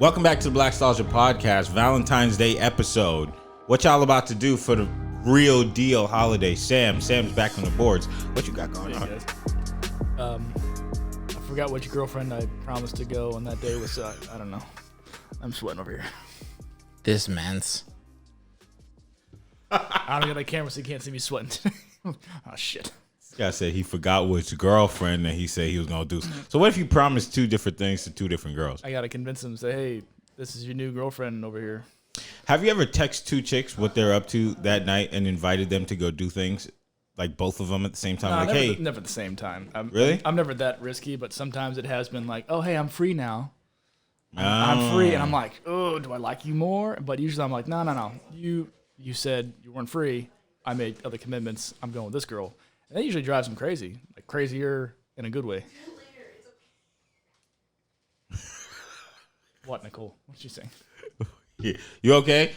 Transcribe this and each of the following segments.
Welcome back to the Blackstalgia podcast, Valentine's Day episode. What y'all about to do for the real deal holiday? Sam's back on the boards. What you got going on? I forgot which girlfriend I promised to go on that day with, so I don't know. I'm sweating over here. This man's. I don't got a camera, so you can't see me sweating. Oh, shit. This guy said he forgot which girlfriend that he said he was going to do. So what if you promised two different things to two different girls? I got to convince them, say, hey, this is your new girlfriend over here. Have you ever texted two chicks what they're up to that night and invited them to go do things, like both of them at the same time? No, like, never at the same time. Really? I'm never that risky, but sometimes it has been like, oh, hey, I'm free now. I'm free, and I'm like, oh, do I like you more? But usually I'm like, no. You said you weren't free. I made other commitments. I'm going with this girl. And that usually drives them crazy, like crazier in a good way. What, Nicole? What'd she say? You okay?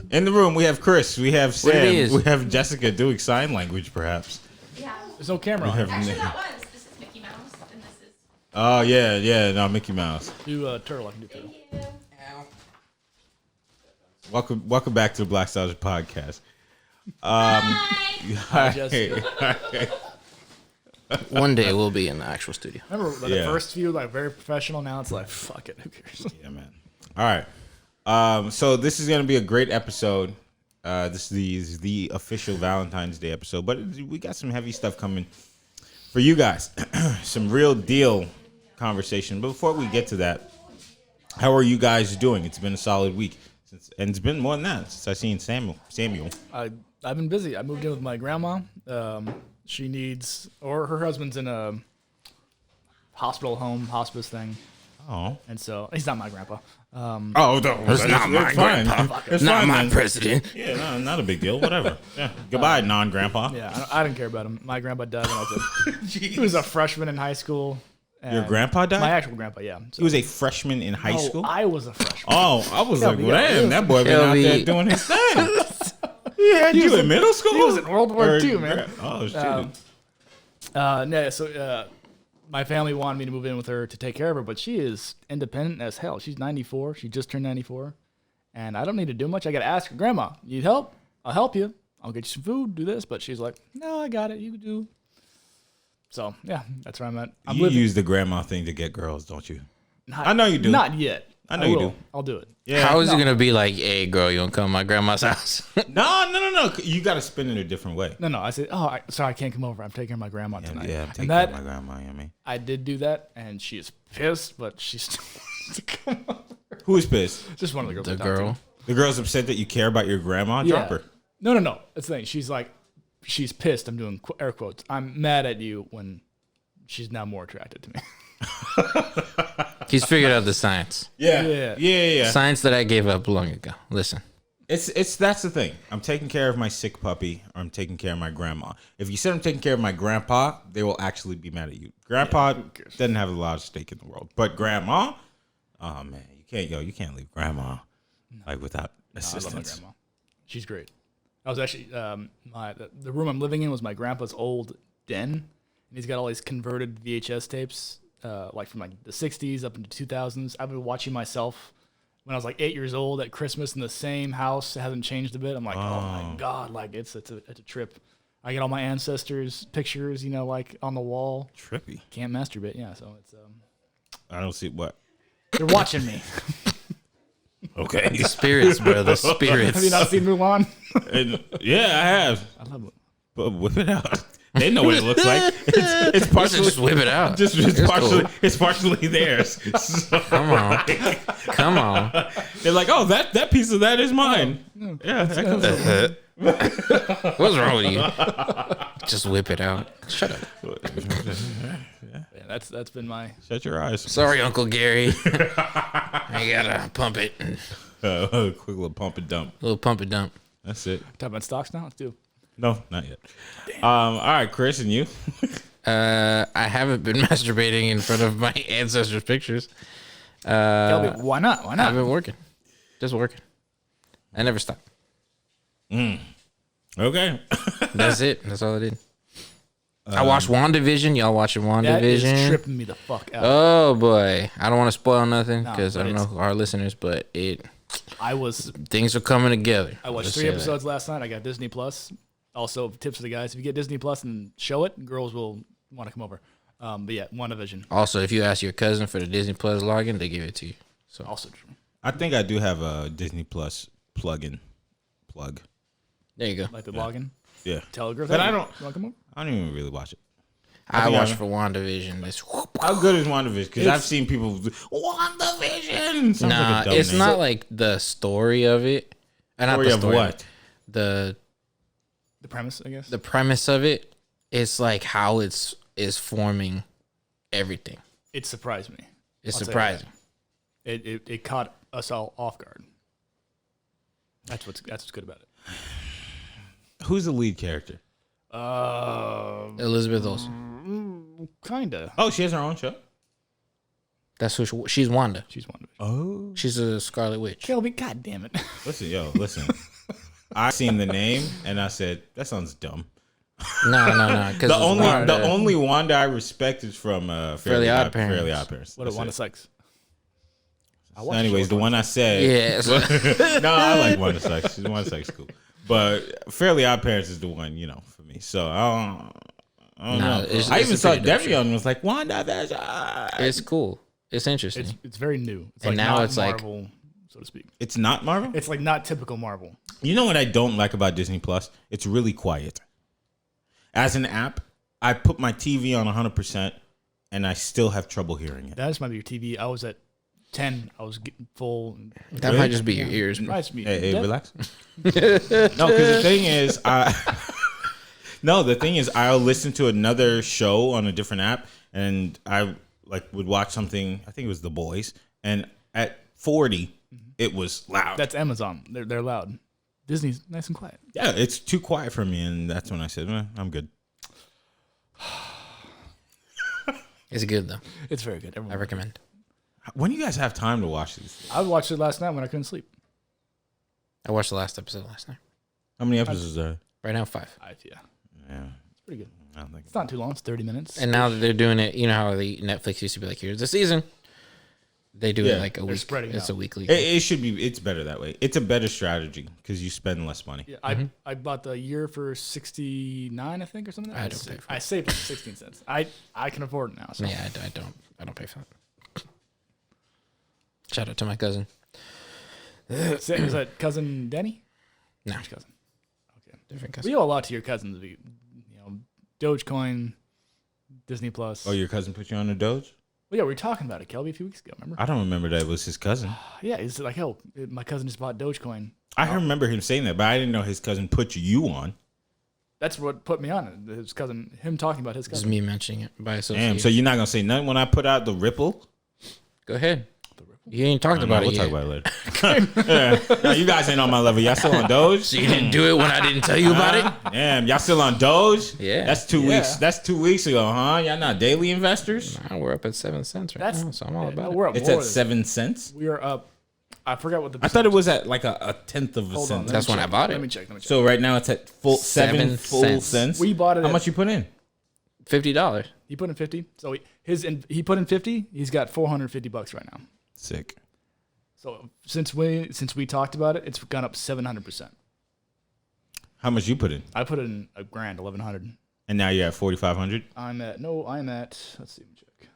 In the room, we have Chris, we have Sam, we have Jessica doing sign language, perhaps. Yeah. There's no camera on. Actually, that was. This is Mickey Mouse, and this is... Oh, yeah, no, Mickey Mouse. Do turtle. I can do turtle. Thank you. Welcome back to the Blackstalgia podcast. Hi, Jessica. One day we'll be in the actual studio. Remember the first few, like very professional. Now it's like, fuck it, who cares? Yeah, man. All right. So this is gonna be a great episode. This is the official Valentine's Day episode, but we got some heavy stuff coming for you guys. Some real deal conversation. But before we get to that, how are you guys doing? It's been a solid week. And it's been more than that since I seen Samuel. I've been busy. I moved in with my grandma. She needs, or her husband's in a hospital home hospice thing. Oh, and so he's not my grandpa. No, it's not my grandpa. It's not fine, my man. president. Yeah, no, not a big deal. Whatever. Yeah, goodbye, non-grandpa. Yeah, I didn't care about him. My grandpa died when I was he was a freshman in high school. Your grandpa died? My actual grandpa, yeah. So, He was a freshman in high school? I was a freshman. Oh, I was like, Kelby, well, damn, that boy been out there Kelby. doing his thing. He had you in middle school? He was in World War II, man. Oh, shit. So my family wanted me to move in with her to take care of her, but she is independent as hell. She's 94. She just turned 94. And I don't need to do much. I got to ask her, Grandma, you need help? I'll help you. I'll get you some food, do this. But she's like, no, I got it. You can do. So, yeah, that's where I'm at. You use the grandma thing to get girls, don't you? I know you do. Not yet. I know you do. I'll do it. Yeah. How is it gonna be like, hey girl, you wanna come to my grandma's house? No. You got to spin it a different way. No. I said, sorry, I can't come over. I'm taking care of my grandma tonight. Yeah, I'm taking and care of my grandma, you know what I mean? I did do that, and she is pissed, but she still wants to come over. Who is pissed? Just one of the girls. The I talked to. girl. The girl's upset that you care about your grandma? Yeah. Drop her. No. That's the thing. She's like, she's pissed. I'm doing air quotes. I'm mad at you when she's now more attracted to me. He's figured out the science. Yeah. Science that I gave up long ago. Listen. It's that's the thing. I'm taking care of my sick puppy, or I'm taking care of my grandma. If you said I'm taking care of my grandpa, they will actually be mad at you. Grandpa doesn't have a lot of stake in the world, but grandma, oh man, you can't leave grandma like without assistance. I love my grandma. She's great. I was actually the room I'm living in was my grandpa's old den, and he's got all these converted VHS tapes, like from like the '60s up into 2000s. I've been watching myself when I was like 8 years old at Christmas in the same house. It hasn't changed a bit. I'm like, oh my god, like it's a trip. I get all my ancestors' pictures, like on the wall. Trippy. Can't masturbate, yeah. So it's I don't see what. they're watching me. Okay. The spirits, bro. The spirits. Have you not seen Mulan? Yeah, I have. I love it. But whip it out. They know what it looks like. It's partially Just whip it out. It's partially theirs. So, Come on. they're like, oh, that piece of that is mine. Yeah. That comes What's wrong with you? Just whip it out. Shut up. Yeah, that's been my. Shut your eyes. Sorry, Uncle Gary. I gotta pump it. Quick little pump and dump. Little pump and dump. That's it. Talking about stocks now? Let's do it. No, not yet. All right, Chris, and you? I haven't been masturbating in front of my ancestors' pictures. Kelby, why not? Why not? I've been working. Just working. I never stopped. Okay. That's it. That's all I did. I watched WandaVision. Y'all watching That is WandaVision? tripping me the fuck out. Oh boy, I don't want to spoil nothing No, because I but don't know our listeners, but things are coming together. I watched Let's 3 say that. episodes last night. I got Disney Plus. Also, tips for the guys: if you get Disney Plus and show it, girls will want to come over. But yeah, WandaVision. Also, if you ask your cousin for the Disney Plus login, they give it to you. So Also true. I think I do have a Disney Plus plug. there you go. Like the login. Yeah. Telegraph. But I don't. You want to come over? I don't even really watch it. I think I- watched for WandaVision. How good is WandaVision? Because I've seen people WandaVision. Sounds Nah, like a dumb it's name. not like the story of it. Not Story the of story what? The The premise, I guess. the premise of it. It's like how is forming everything. It surprised me. It's I'll say surprising. It caught us all off guard. That's what's good about it. Who's the lead character? Elizabeth Olsen. Kinda. Oh, she has her own show. That's who she's Wanda. She's one of it. Oh, She's a Scarlet Witch. Kelby, god damn it. listen. I seen the name and I said that sounds dumb. No. Because The only Wanda I respect is from Fairly Odd Parents. Fairly Odd Parents. What a That's Wanda it. Sykes. So anyways, the one I said. Yeah. So, No, I like Wanda Sykes. She's Wanda Sykes cool. But Fairly Odd Parents is the one, for me. So I don't Nah, know. it's- I it's even a saw pretty dope Devion and was like, Wanda, that's it's cool. It's interesting. It's very new. It's And like now not it's like- Marvel, so to speak. It's not Marvel? It's like not typical Marvel. You know what I don't like about Disney Plus? It's really quiet. As an app, I put my TV on 100% and I still have trouble hearing it. That just might be your TV. I was at 10. I was getting full. that really? might just be your ears, bro. Surprised me. Hey, Yeah. relax. No, because the thing is, I'll listen to another show on a different app, and I would watch something. I think it was The Boys, and at 40, it was loud. That's Amazon. They're loud. Disney's nice and quiet. Yeah, it's too quiet for me, and that's when I said, I'm good. It's good though. It's very good. I Everyone. recommend. When do you guys have time to watch these? I watched it last night when I couldn't sleep. I watched the last episode last night. How many episodes are there? Right now, 5. Yeah, Yeah, it's pretty good. I don't think. It's not too long. It's 30 minutes. And now that they're doing it, you know how the Netflix used to be like, here's the season. They do Yeah, it like a they're week. spreading It's out. a weekly. It should be. It's better that way. It's a better strategy because you spend less money. Yeah, I bought the year for $69, I think, or something. I don't pay for I saved like 16 cents. I can afford it now. So. Yeah, I don't pay for that. Shout out to my cousin. Is that cousin Denny? No, Which cousin? Okay. different We cousin. owe a lot to your cousins. Dogecoin, Disney Plus. Oh, your cousin put you on the Doge? Well, yeah, we were talking about it, Kelby, a few weeks ago. Remember? I don't remember that it was his cousin. Yeah, it's like, oh, my cousin just bought Dogecoin. I remember him saying that, but I didn't know his cousin put you on. That's what put me on it. His cousin, him talking about his This is cousin. me mentioning it by association. Damn, so you're not gonna say nothing when I put out the Ripple? Go ahead. You ain't talked about We'll it talk yet. about it later. Yeah. No, you guys ain't on my level. Y'all still on Doge? So you didn't do it when I didn't tell you about it? Damn, y'all still on Doge? Yeah. That's 2 Yeah. weeks. That's 2 weeks ago, huh? Y'all not daily investors? Nah, we're up at 7 cents right That's now, so I'm all about it. We're up It's more at than- 7 cents. We are up. I forgot what the. I thought it was at like a tenth of a Hold on, cent. let me That's when I check. bought it. Let me check. So right now it's at full 7 7 full cents. cents. We bought it. How at- much you put in? $50. He put in 50. So he put in 50. He's got $450 right now. Sick. So since we talked about it, it's gone up 700%. How much you put in? I put in $1,000, 1,100. And now you're at 4,500. I'm at. Let's see. Let me check.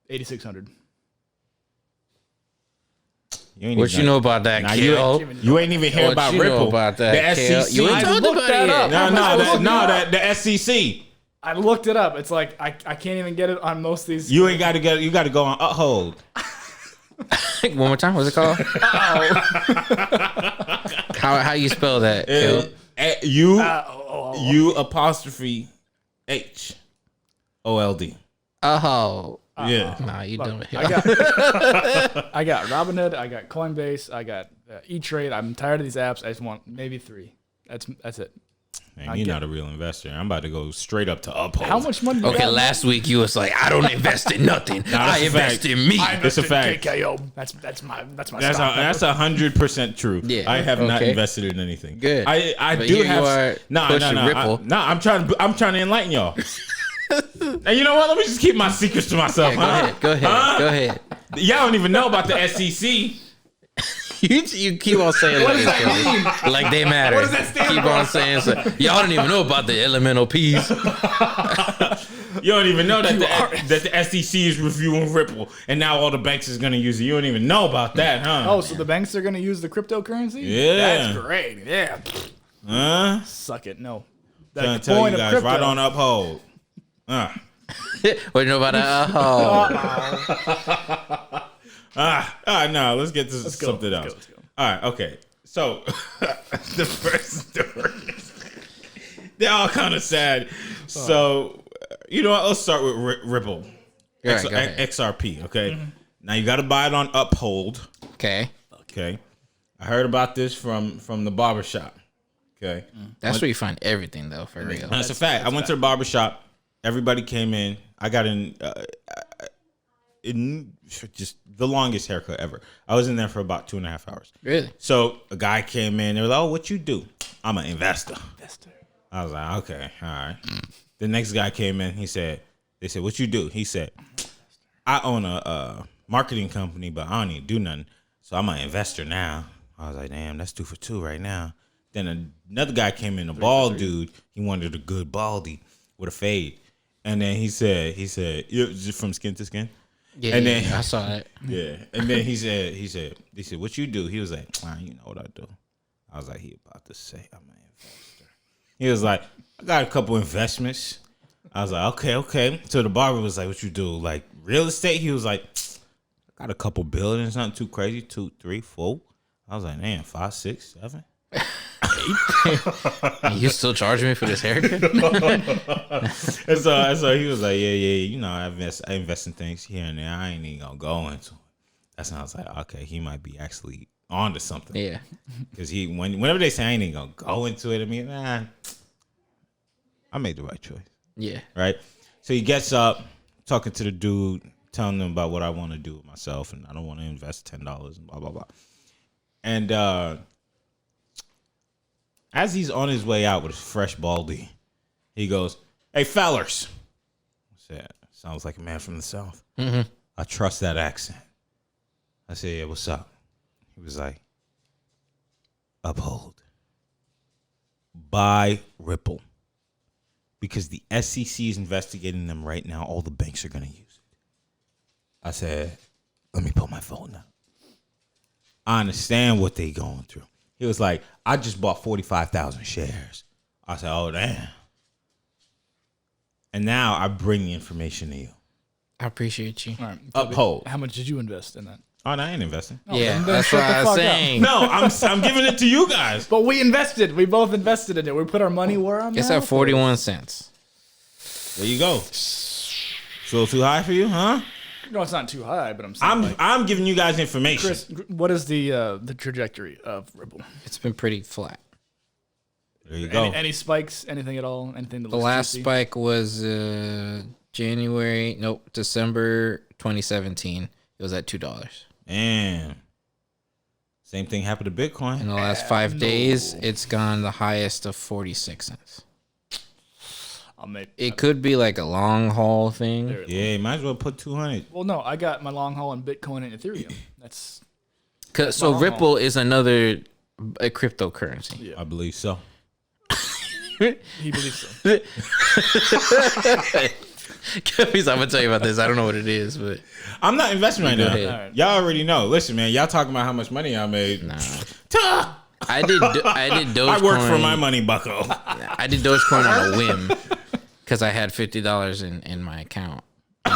8,600. You ain't What even you know about that, Nah, Kill? you ain't even hear What about you know Ripple. about that, the Kel? SEC. You ain't I talked looked about that it up. yet. The SEC. I looked it up. It's like I can't even get it on most of these. You ain't got to get. You got to go on Uphold. One more time. What's it called? How you spell that, Kill? U apostrophe H O L D. Oh. Yeah. Nah, you don't. I got Robinhood. I got Coinbase. I got E-Trade. I'm tired of these apps. I just want maybe 3. That's it. Man, you're not a real investor. I'm about to go straight up to Uphold. How much money? You Okay, got, last week you was like, I don't invest in nothing. I invest in me. It's a fact. KKO. That's my That's stock. that's 100% true. Yeah, I have not okay. invested in anything. Good. I But do here you have. are pushing Ripple. I'm trying to enlighten y'all. And you know what? Let me just keep my secrets to myself. Yeah, go ahead. Y'all don't even know about the SEC. You keep on saying like they matter. What does that stand Keep for? on saying so. Y'all don't even know about the elemental P's. You don't even know that the SEC is reviewing Ripple, and now all the banks is gonna use it. You don't even know about that, huh? Oh, so the banks are going to use the cryptocurrency? Yeah. That's great. Yeah. Huh? Suck it. No. Trying The to tell point you of guys crypto- right on Uphold. What you know about that? No, let's get to go, something let's else. go, let's go. All right, okay. So the first story, they're all kind of sad. So you know what? Let's start with Ripple, Go ahead. XRP. Okay, now you got to buy it on Uphold. Okay. Okay, I heard about this from the barbershop. Okay, That's where you find everything, though, for real. that's a fact. I went to the barbershop. Everybody came in. I got in just the longest haircut ever. I was in there for about 2.5 hours. Really? So a guy came in. They were like, "Oh, what you do?" "I'm an investor." I was like, "Okay, all right." The next guy came in. They said, "What you do?" He said, "I own a marketing company, but I don't need to do nothing. So I'm an investor now." I was like, "Damn, that's 2 for 2 right now." Then another guy came in, a bald dude. He wanted a good baldy with a fade. And then he said, "You're just from skin to skin." Yeah, And then I saw that. yeah, and then he said, "What you do?" He was like, "You know what I do." I was like, he about to say, "I'm an investor." He was like, "I got a couple investments." I was like, okay. So the barber was like, "What you do? Like real estate?" He was like, "I got a couple buildings, nothing too crazy, 2, 3, 4." I was like, "Man, 5, 6, 7." You still charging me for this haircut? And so he was like, yeah, you know, I invest in things here and there. I ain't even gonna go into it. That's when I was like, okay, he might be actually on to something. Yeah. Because whenever they say I ain't even gonna go into it, I mean, I made the right choice. Yeah. Right? So he gets up, talking to the dude, telling them about what I want to do with myself, and I don't want to invest $10 and blah, blah, blah. And as he's on his way out with his fresh baldy, he goes, "Hey, fellers." I said, "Sounds like a man from the South." Mm-hmm. I trust that accent. I said, "Yeah, what's up?" He was like, "Uphold. Buy Ripple. Because the SEC is investigating them right now. All the banks are going to use it." I said, "Let me pull my phone out. I understand what they going through." He was like, "I just bought 45,000 shares." I said, "Oh, damn." And now I bring the information to you. I appreciate you. All right. Uphold. How much did you invest in that? Oh, no, I ain't investing. Yeah, then that's shut what the I was fuck up. saying. No, I'm giving it to you guys. But we invested. We both invested in it. We put our money where I'm It's at 41 cents. There you go. So too high for you, huh? No, it's not too high, but I'm saying I'm giving you guys information. Chris, what is the trajectory of Ripple? It's been pretty flat. There you go. Any spikes? Anything at all? Anything that The looks last juicy? spike was December 2017. It was at $2. Damn. Same thing happened to Bitcoin. In the last 5 days, it's gone the highest of 46 cents. It could be like a long haul thing. Yeah, you might as well put 200. Well, no, I got my long haul in Bitcoin and Ethereum. That's So long Ripple haul. is a cryptocurrency. Yeah. I believe so. He believes so. I'm gonna tell you about this. I don't know what it is, but I'm not investing right Go now. ahead. All right. Y'all already know. Listen, man, y'all talking about how much money I made. nah. Tuh! I did Dogecoin. I work for my money, bucko. I did Dogecoin on a whim because I had $50 in my account. So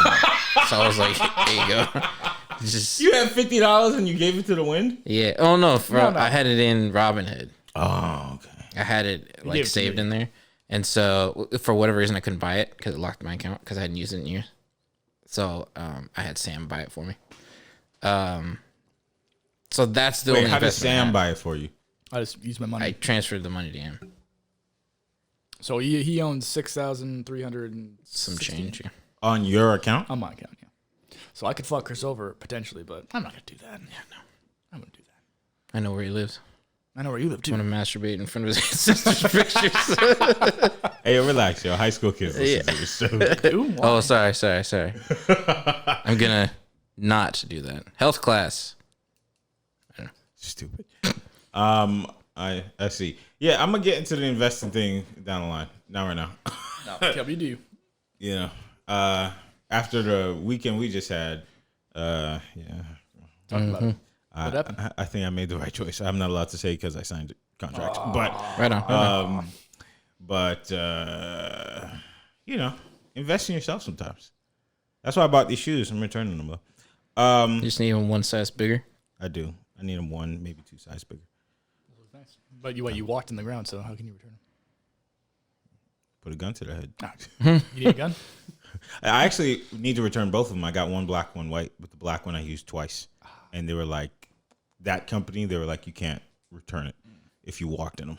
I was like, there you go. Just You had $50 and you gave it to the wind? yeah. Oh no, No. I had it in Robinhood. Oh, okay. I had it gave like it to saved me. in there, and so for whatever reason I couldn't buy it because it locked my account because I hadn't used it in years. So I had Sam buy it for me. So that's the Wait, only how does investment I Sam had. buy it for you? I just use my money. I transferred the money to him. So he owns 6,300 and Some change. Yeah. On your account? on my account. Yeah. So I could fuck Chris over potentially, but I'm not gonna do that. Yeah, no, I'm gonna do that. I know where he lives. I know where you live too. I'm gonna masturbate in front of his sister's pictures. Hey, relax, yo. High school kids listen to this show. Ooh, why? Oh, sorry. I'm gonna not do that. Health class. Stupid. I see. Yeah, I'm gonna get into the investing thing down the line. Not right now. No, Kelby, you do. You know, after the weekend we just had, yeah. Talk about it. What happened? I think I made the right choice. I'm not allowed to say because I signed a contract, but Right on. you know, invest in yourself sometimes. That's why I bought these shoes. I'm returning them though. You just need him one size bigger. I do. I need them one, maybe two size bigger. Nice. But you walked in the ground, so how can you return them? Put a gun to their head. You need a gun? I actually need to return both of them. I got one black, one white, but the black one I used twice, and they were like, that company. They were like, you can't return it if you walked in them.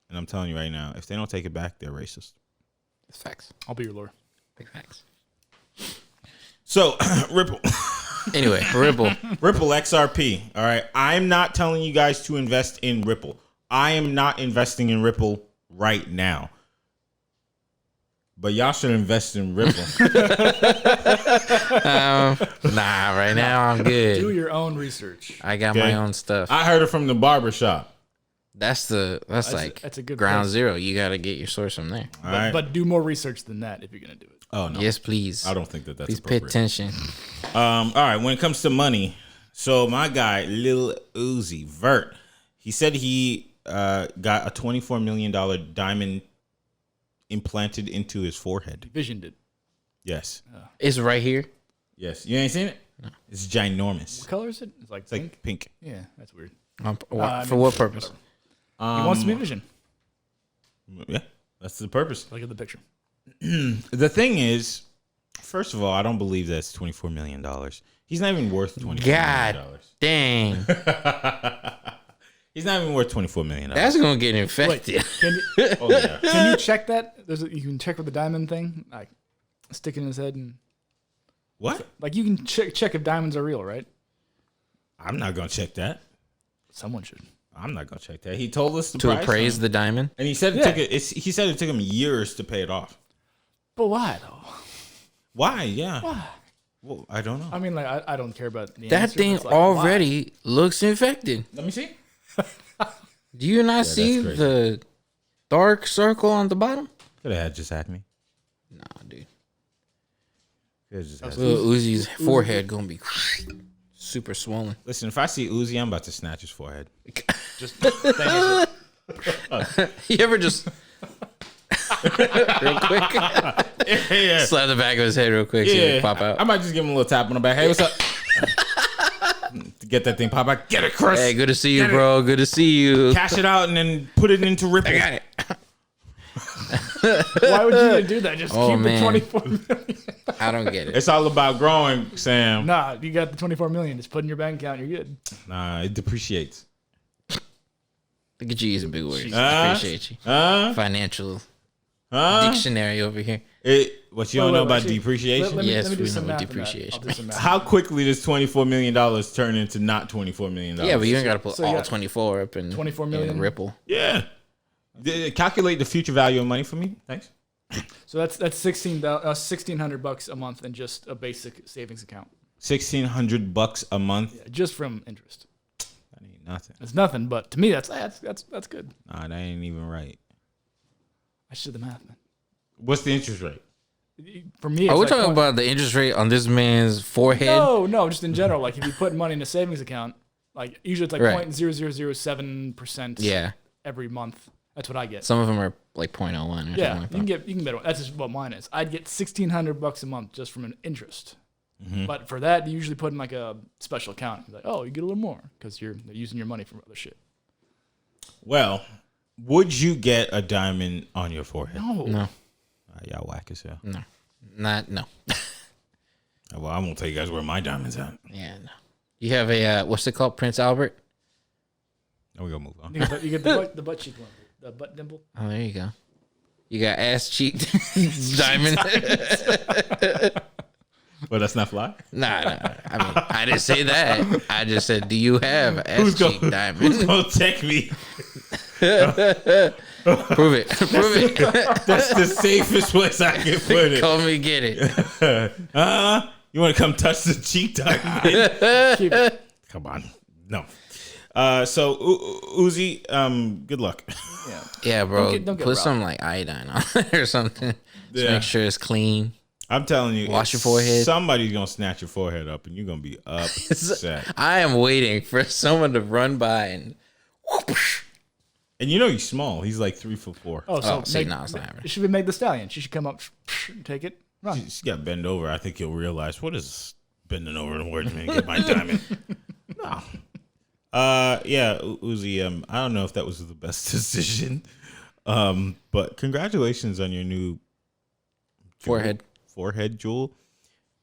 And I'm telling you right now, if they don't take it back, they're racist. It's facts. I'll be your lawyer. Big facts. So Ripple. Anyway, Ripple. Ripple XRP. All right. I'm not telling you guys to invest in Ripple. I am not investing in Ripple right now. But y'all should invest in Ripple. Nah, right now I'm good. Do your own research. I got Okay. my own stuff. I heard it from the barber shop. That's like that's a good ground place. zero. You got to get your source from there. All right. But do more research than that if you're gonna do it. Oh no. Yes, please. I don't think that's Please pay appropriate. attention. All right, when it comes to money, so my guy Lil Uzi Vert, he said he got a $24 million diamond implanted into his forehead. Visioned it. Yes, It's right here. yes. You ain't seen it? No. It's ginormous. What color is it? It's It's like pink. Yeah, that's weird. For what purpose? He wants to be vision. Yeah, that's the purpose. Look at the picture. The thing is, first of all, I don't believe that's $24 million. He's not even worth $24 God million. dang. He's not even worth $24 million. That's going to get infected. Can you, Oh, yeah. can you check that? You can check with the diamond thing, like stick it in his head, and What? like you can check if diamonds are real, right? I'm not going to check that. Someone should. I'm not going to check that. He told us the To price. appraise the diamond. And he said Yeah. he said it took him years to pay it off. But why though? Why? Yeah. Why? Well, I don't know. I mean, like I don't care about the That answer, but thing it's like, already looks infected. Let me see. Do you not see crazy. the dark circle on the bottom? Could have had just acne. Nah, dude. Could have just had. Lil Uzi's forehead going to be super swollen. Listen, if I see Uzi, I'm about to snatch his forehead. Just thank you. You ever just real quick Yeah. slap the back of his head real quick so Yeah. it pop out? I might just give him a little tap on the back. Hey, what's up? To get that thing pop out. Get it, Chris. Hey, good to see you, Get it. bro. Good to see you. Cash it out and then put it into Ripple. I got it. Why would you do that? Just Oh, keep man. the 24 million. I don't get it. It's all about growing, Sam. Nah, you got the 24 million. Just put in your bank account. You're good. Nah, it depreciates. Look at you using big words. Huh? Appreciate you. Huh? Financial Huh? dictionary over here. What you don't know about depreciation? Yes, let me do we some know math on that. depreciation. I'll do some math. How quickly does $24 million turn into not $24 million? Yeah, but you ain't got to put So you all got 24 up in 24 million? in Ripple. Yeah. Calculate the future value of money for me. Thanks. So that's $1,600 a month in just a basic savings account, $1,600 a month. yeah, just from interest. That ain't nothing. It's nothing, but to me that's good. Nah, that ain't even right. I should do the math, man. What's the interest rate? For me, it's Are we like talking point- about the interest rate on this man's forehead? No, just in general. Like if you put money in a savings account, like usually it's like Right. 0.0007% Yeah. every month. That's what I get. Some of them are like 0.01 or Yeah, something like you that. can get better. That's just what mine is. I'd get $1,600 a month just from an interest. Mm-hmm. But for that, you usually put in like a special account. Like, oh, you get a little more because they're using your money for other shit. Well, would you get a diamond on your forehead? No. Y'all whack as hell. No. No. Well, I won't tell you guys where my diamond's at. Yeah, no. You have a, what's it called? Prince Albert? Now we gonna move on. You get the butt cheek one, the butt dimple. Oh, there you go. You got ass cheek diamond. Well, that's not fly. Nah. I mean, I didn't say that. I just said, do you have ass cheek diamond? Who's gonna check me? Prove it. Prove it. That's the safest place I can put it. Call me, get it. You want to come touch the cheek diamond? Come on, no. So Uzi, good luck. Yeah, bro. Don't get put robbed. some like iodine on it or something. Just make sure it's clean. I'm telling you, Wash your forehead. Somebody's gonna snatch your forehead up, and you're gonna be upset. I am waiting for someone to run by and whoosh. And you know he's small. He's like 3'4". Oh, so see, no, it's not happening. it should be Meg the Stallion. She should come up, take it, run. She's got to bend over. I think he'll realize what is bending over the words, man. Get my diamond. No. Yeah, Uzi. I don't know if that was the best decision. But congratulations on your new forehead jewel.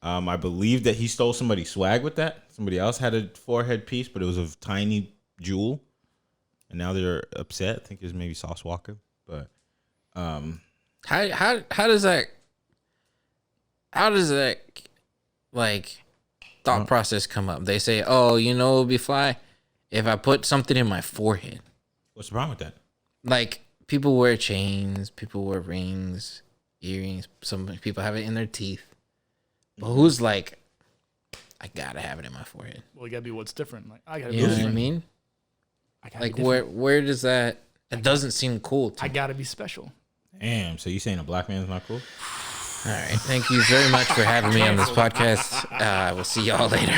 I believe that he stole somebody's swag with that. Somebody else had a forehead piece, but it was a tiny jewel, and now they're upset. I think it was maybe Sauce Walker, but How does that like thought process come up? They say, oh, you know, it'd be fly if I put something in my forehead. what's the problem with that? Like people wear chains, people wear rings, earrings. Some people have it in their teeth. But who's like, I gotta have it in my forehead? Well, you gotta be what's different. Like I gotta You be know what I different. mean? I gotta Like be different. where does that? It doesn't seem cool to I me. gotta be special. Damn. So you saying a black man's not cool? All right. Thank you very much for having me on this podcast. We'll see y'all later.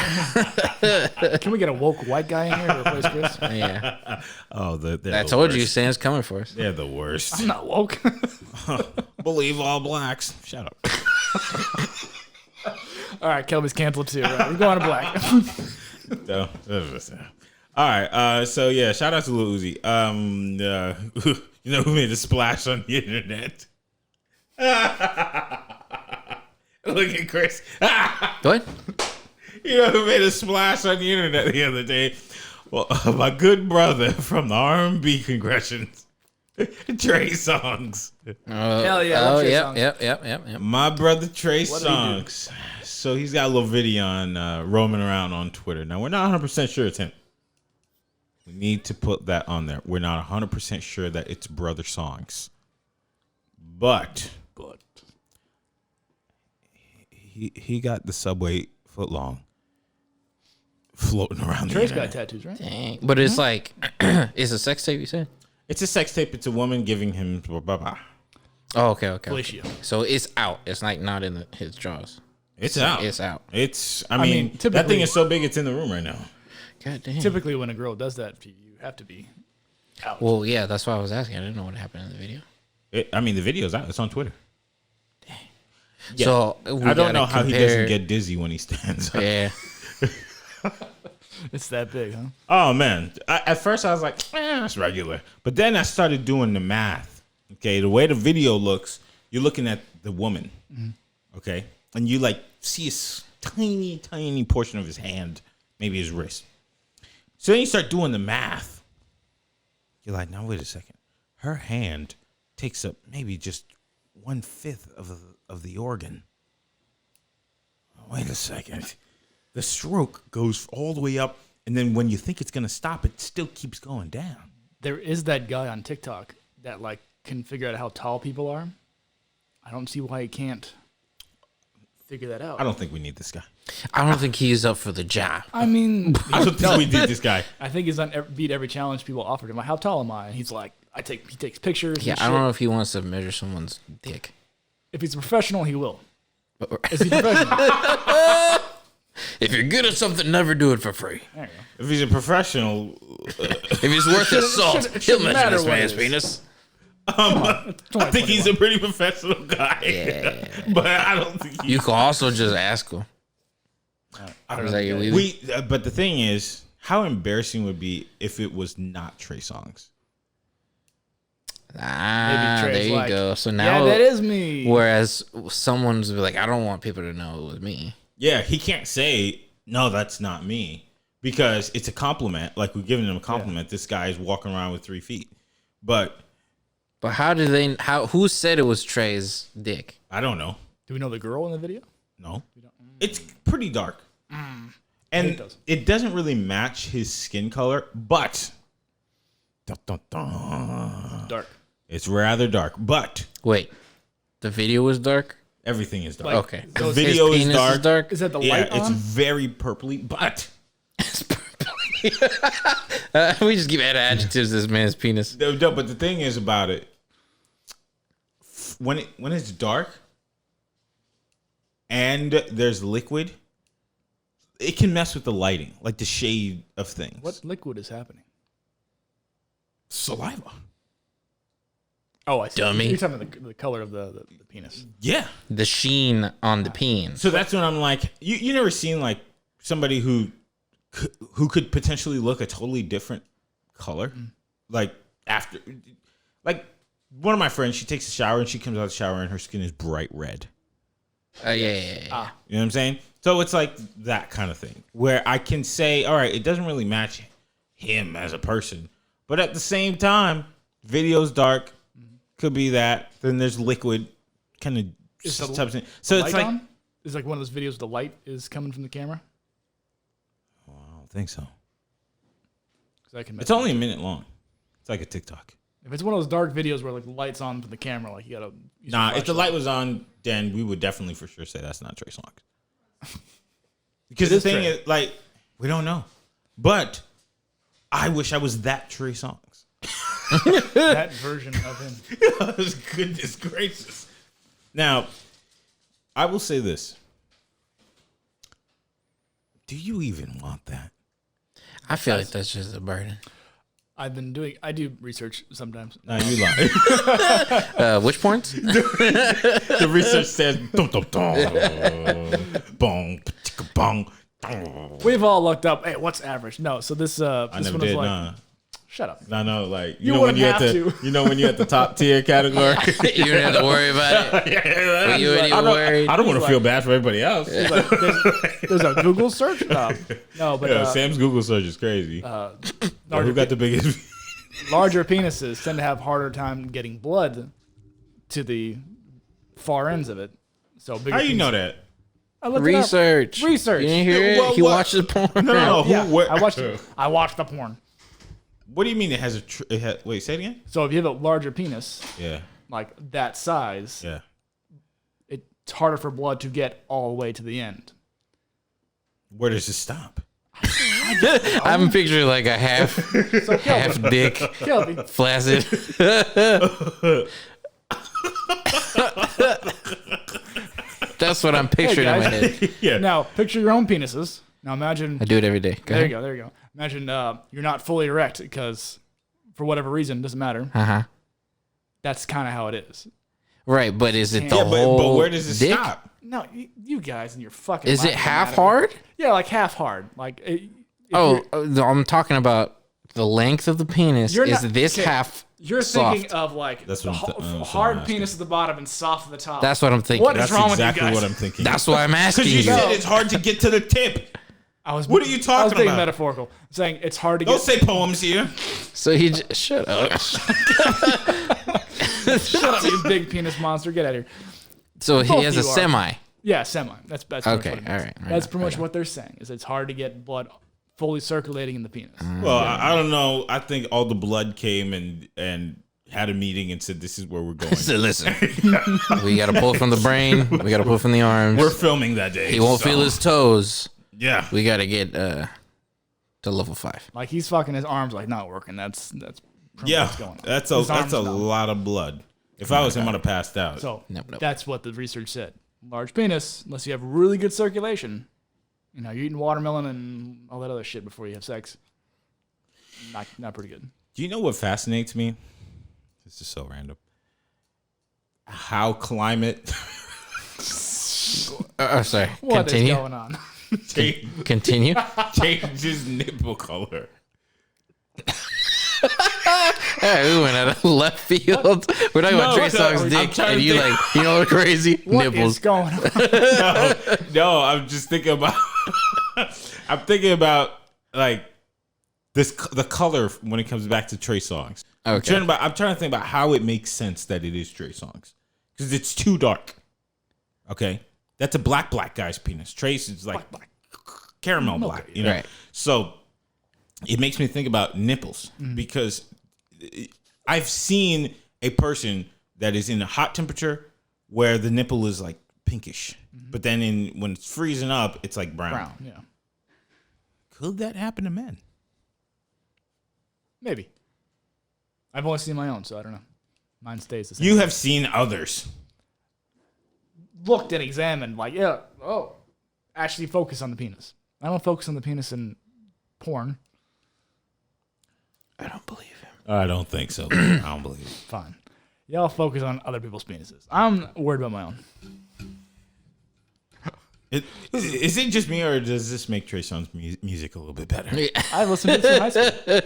Can we get a woke white guy in here to replace Chris? Yeah. Oh, I told you, Sam's coming for us. They're the worst. I'm not woke. Believe all blacks. Shut up. All right, Kelby's canceled too. Right, we're going to black. No. All right. So yeah, shout out to Lil Uzi. You know who made a splash on the internet? Look at Chris. What? You know who made a splash on the internet the other day? Well, my good brother from the R&B Congressions, Trey Songz. Hell yeah, I love Oh, Trey yep, Songz. yep. My brother Trey What did he do? Songz. So he's got a little video on roaming around on Twitter. Now we're not 100% sure it's him. We need to put that on there. We're not 100% sure that it's Brother Songs, but he got the subway foot long floating around. Trey's the got internet. tattoos, right? Dang. But it's like, it's a sex tape, you said? It's a sex tape. It's a woman giving him blah, blah, blah. Oh, okay. Felicia. So it's out. It's like not in his jaws. It's out. It's out. It's. I mean, mean, that typically- thing is so big. It's in the room right now. God damn. Typically, when a girl does that to you, you have to be out. Well, yeah, that's why I was asking. I didn't know what happened in the video. I mean, the video's out. It's on Twitter. Yeah. So I don't know how he doesn't get dizzy when he stands up. Yeah. It's that big, huh? Oh man! At first I was like, that's regular. But then I started doing the math. Okay, the way the video looks, you're looking at the woman. Okay, and you like see a tiny portion of his hand, maybe his wrist. So then you start doing the math. You're like, now wait a second. Her hand takes up maybe just 1/5 of the organ. Wait a second. The stroke goes all the way up, and then when you think it's gonna stop, it still keeps going down. There is that guy on TikTok that like can figure out how tall people are. I don't see why he can't figure that out. I don't think we need this guy. I don't think he's up for the job. I mean, I don't think we need this guy. I think he's beat every challenge people offered him. Like, how tall am I? And he's like, he takes pictures. Yeah, and I don't shit. know if he wants to measure someone's dick. If he's a professional, he will. Is he professional? If you're good at something, never do it for free. There you go. If he's a professional, If he's worth his salt, it he'll shouldn't measure matter this what it man's is. penis. I think he's a pretty professional guy. Yeah. But I don't think You can also just ask him. Is that your wheelie? But the thing is, how embarrassing would it be if it was not Trey Songz? Ah, Maybe there Trey's you like, go. So Yeah, now, that is me. whereas someone's like, I don't want people to know it was me. Yeah, he can't say, no, that's not me. Because it's a compliment. Like, we're giving him a compliment. This guy is walking around with 3 feet. But But how did they? Who said it was Trey's dick? I don't know. Do we know the girl in the video? No. It's pretty dark. And it doesn't really match his skin color, but Dark. it's rather dark. But Wait, the video was dark. everything is dark. Like, Okay, The His video is penis dark. Is that the Yeah, light it's on? very purpley, but We just keep adding adjectives to this man's penis. no, but the thing is about it, when it's dark and there's liquid, it can mess with the lighting, like the shade of things. What liquid is happening? Saliva? Oh, I see. Dummy. You're talking about the color of the penis. Yeah. The sheen on the peen. So that's when I'm like, you never seen like somebody who could potentially look a totally different color, like after, like one of my friends, she takes a shower and she comes out of the shower and her skin is bright red. Yeah. You know what I'm saying? So it's like that kind of thing where I can say, all right, it doesn't really match him as a person, but at the same time, video's dark, could be that. Then there's liquid, kind of substance. So it's like, it's like one of those videos. The light is coming from the camera. I don't think so. It's only a minute long. It's like a TikTok. If it's one of those dark videos where like the light's on from the camera, like you gotta. Nah, if the light was on, then we would definitely for sure say that's not Trey Songz. Because the thing is, like, we don't know. But I wish I was that Trey Songz. That version of him. Goodness gracious. Now, I will say this. Do you even want that? I feel like that's just a burden. I do research sometimes. No, you lie. Which points? The research says, dum, dum, dum, bong, patika, bong, dum. We've all looked up. Hey, what's average? No, so this I this never one is did, like, nah. shut up. No, like You know when wouldn't you at have the to. you know when you're at the top tier category. You don't have to worry about it. But you ain't even worried. I don't want to feel bad for everybody else. It's like, there's a Google search. No, but Yeah, Sam's Google search is crazy. Who got the biggest? larger penises tend to have harder time getting blood to the far ends of it. So bigger How you penis- know that? I looked Research. It up. Research. You didn't hear it? Well, He what? watches porn. No, Yeah, who? Where? I watched the porn. What do you mean it has a? Wait, say it again. So if you have a larger penis, Yeah, like that size, yeah. it's harder for blood to get all the way to the end. Where does it stop? I'm picturing like a half dick, Kelby, flaccid. That's what I'm picturing in my guys. head. Yeah. now picture your own penises. Now imagine. I do it every day. There you go. Imagine you're not fully erect because, for whatever reason, doesn't matter. Uh-huh. That's kind of how it is. Right, but is it the Yeah, whole but where does it dick? stop? No, you guys and your fucking. Is it mind half anatomy. hard? Yeah, like half hard. Like. Oh, I'm talking about the length of the penis. You're Is not- this okay. half You're soft? thinking of like That's the what I'm hard asking. penis at the bottom and soft at the top. That's what I'm thinking. What is That's wrong with you exactly guys? what I'm thinking. That's why I'm asking Because you you. said it's hard to get to the tip. What are you talking I was being about? metaphorical. I'm saying it's hard to Don't get. say poems here. So shut up. Shut up, you big penis monster. Get out of here. So he Both has you a are. semi. Yeah, semi. That's pretty much Okay, what it all means. right, That's pretty much what they're saying. Is it's hard to get blood fully circulating in the penis. Well, I don't know. I think all the blood came and had a meeting and said, "This is where we're going." So listen, we got to pull from the brain. We got to pull from the arms. We're filming that day. He won't so- feel his toes. Yeah. We got to get to level 5. Like he's fucking his arms like not working. That's pretty much Yeah. what's going on. That's His a arms numb. lot of blood. If I was him, I'd have passed out. So Nope. that's what the research said. Large penis, unless you have really good circulation. You know, you're eating watermelon and all that other shit before you have sex. Not pretty good. Do you know what fascinates me? This is so random. How climate Sorry. What is Continue. going on? Continue. changes nipple color. Hey, we went out of left field. We're talking about Trey Songz's I'm dick, trying and to you think. like, you know what's crazy? What Nipples. is going on? No, I'm just thinking about. I'm thinking about like the color when it comes back to Trey Songz. Okay. I'm trying to think about how it makes sense that it is Trey Songz because it's too dark. Okay, that's a black guy's penis. Trace is like black. Caramel black, you know. Right. So it makes me think about nipples because I've seen a person that is in a hot temperature where the nipple is like pinkish, but then when it's freezing up, it's like brown. Yeah. Could that happen to men? Maybe. I've only seen my own, so I don't know. Mine stays the same. You have seen others. Looked and examined, like, actually focus on the penis. I don't focus on the penis in porn. I don't believe him. I don't think so. I don't believe it. Fine. Y'all focus on other people's penises. I'm worried about my own. Is it just me, or does this make Trey Songz music a little bit better? I listened to this in high school.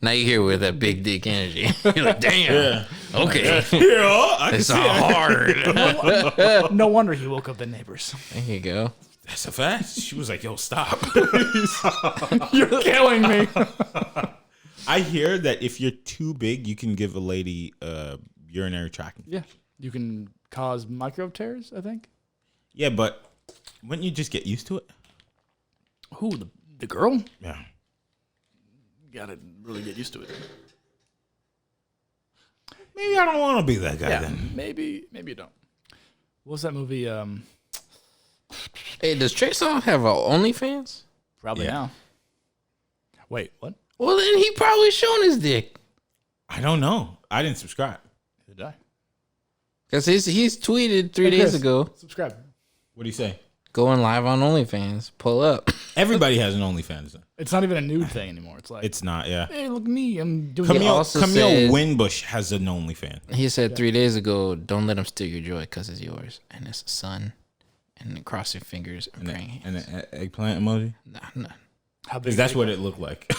Now you hear with that big dick energy. You're like, damn. Yeah. Okay. Yeah, I can It's see it. hard. No wonder he woke up the neighbors. There you go. That's a fact. She was like, yo, stop. You're killing me. I hear that if you're too big, you can give a lady urinary tract. Yeah. You can cause micro tears, I think. Yeah, but wouldn't you just get used to it? Who, the girl? Yeah. You gotta really get used to it. Maybe I don't want to be that guy then. Maybe you don't. What was that movie? Hey, does Trey Songz have a OnlyFans? Probably Yeah. now. Wait, what? Well, then he probably shown his dick. I don't know. I didn't subscribe. Did I? Because he's tweeted 3 days ago, Subscribe. What do you say? going live on OnlyFans. Pull up. Everybody has an OnlyFans. Then. It's not even a nude thing anymore. It's like, It's not, yeah. hey, look at me. I'm doing Camille- it. also Camille said- Winbush has an OnlyFans. He said 3 days ago, don't let him steal your joy because it's yours. And it's a sun. And then cross your fingers and praying. And an eggplant emoji? Nah. How big Because is that's it? what it looked like.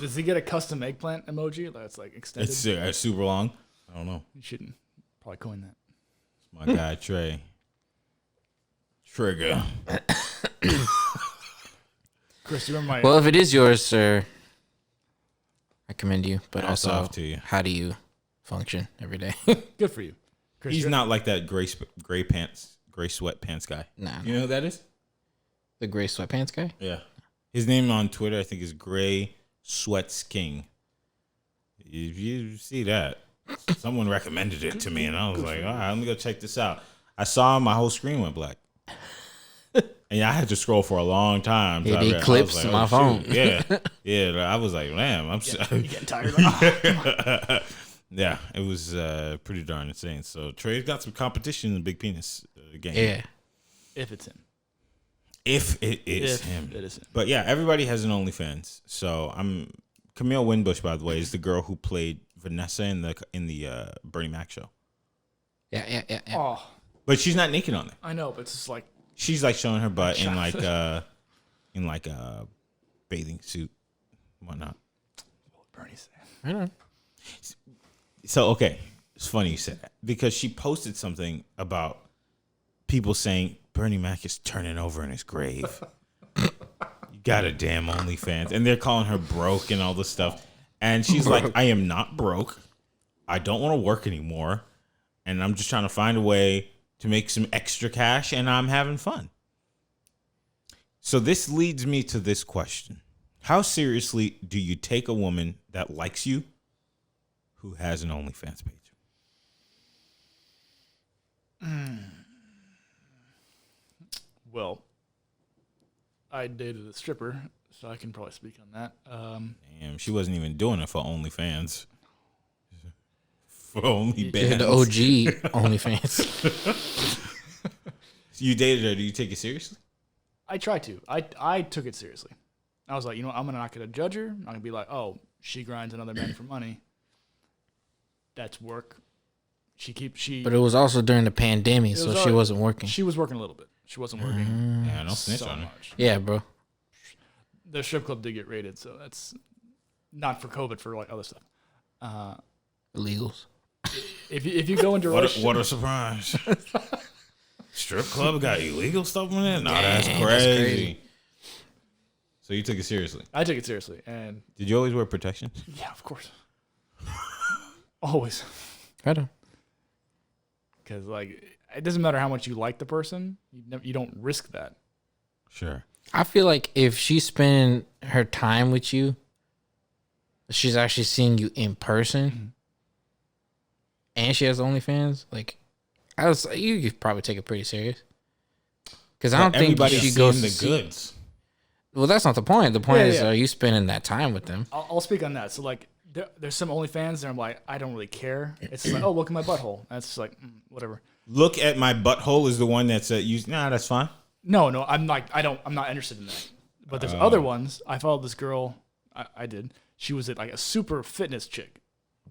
Does he get a custom eggplant emoji that's like extended? It's super long. I don't know. You shouldn't probably coin that. My guy, Trey. Trigger. Chris, you remember my Well, if it is yours, sir, I commend you. But Hats also, off to you. how do you function every day? good for you. Chris, He's you're- not like that gray sweatpants guy. Nah, You know who that is? the gray sweatpants guy. Yeah. His name on Twitter, I think, is Gray Sweats King. If you see that, someone recommended it to me, and I was like, all right, let me go check this out. I saw him, my whole screen went black. And I had to scroll for a long time. It I was eclipsed like, my shoot. phone. Yeah. Yeah. I was like, damn, I'm you sorry. getting tired of Yeah, it was pretty darn insane. So Trey's got some competition in the big penis game. Yeah. If it's him. If it is If him. it is him. But yeah, everybody has an OnlyFans. So Camille Winbush, by the way, is the girl who played Vanessa in the Bernie Mac show. Yeah. Oh, But she's not naked on there. I know, but it's just like, She's like showing her butt in like a bathing suit, and whatnot. what Bernie's saying. I don't know. So okay, it's funny you said that because she posted something about people saying Bernie Mac is turning over in his grave. You got a damn OnlyFans, and they're calling her broke and all this stuff. And she's like, I am not broke. I don't want to work anymore, and I'm just trying to find a way to make some extra cash, and I'm having fun. So this leads me to this question. How seriously do you take a woman that likes you who has an OnlyFans page? Well, I dated a stripper, so I can probably speak on that. Damn, she wasn't even doing it for OnlyFans. For OnlyFans. Yeah, the OG OnlyFans. You dated her. Do you take it seriously? I tried to. I took it seriously. I was like, I'm not gonna judge her. I'm not gonna be like, oh, she grinds another man for money. That's work. But it was also during the pandemic, so she wasn't working. She was working a little bit. She wasn't working Yeah, don't snitch so on her. much. Yeah, bro. The strip club did get raided, so that's not for COVID, for like other stuff. Illegals. If you go into What a surprise. Strip club got illegal stuff in it? No, that's Dang, crazy. that's crazy. So you took it seriously. I took it seriously, and Did you always wear protection? yeah, of course, always. Right on. Because like it doesn't matter how much you like the person, you don't risk that. Sure. I feel like if she's spending her time with you, she's actually seeing you in person, and she has OnlyFans. Like, you could probably take it pretty serious. Because I don't think everybody's she seeing goes the to see- goods. Well, that's not the point. The point is, Yeah. are you spending that time with them? I'll speak on that. So like, there's some OnlyFans, and I'm like, I don't really care. It's just like, oh, look at my butthole. That's just like, whatever. Look at my butthole is the one that's nah, that's fine. No, I'm like, I'm not interested in that. But there's other ones. I followed this girl. I did. She was like a super fitness chick,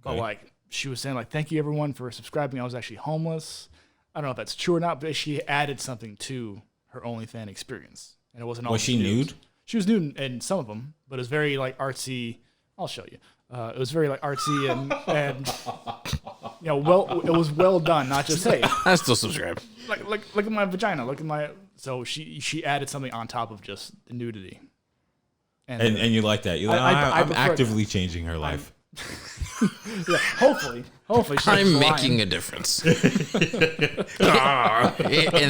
but Okay. like she was saying like, thank you everyone for subscribing. I was actually homeless. I don't know if that's true or not, but she added something to her OnlyFans experience, and it wasn't all. Was she nudes. nude? She was nude in some of them, but it was very like artsy. I'll show you. It was very like artsy and you know, well, it was well done. Not just hey, I still subscribe. like look at my vagina. Look at my. So she added something on top of just the nudity. And you like that? You're like, I I'm prefer actively changing her life. Yeah, hopefully she's I'm lying. making a difference. In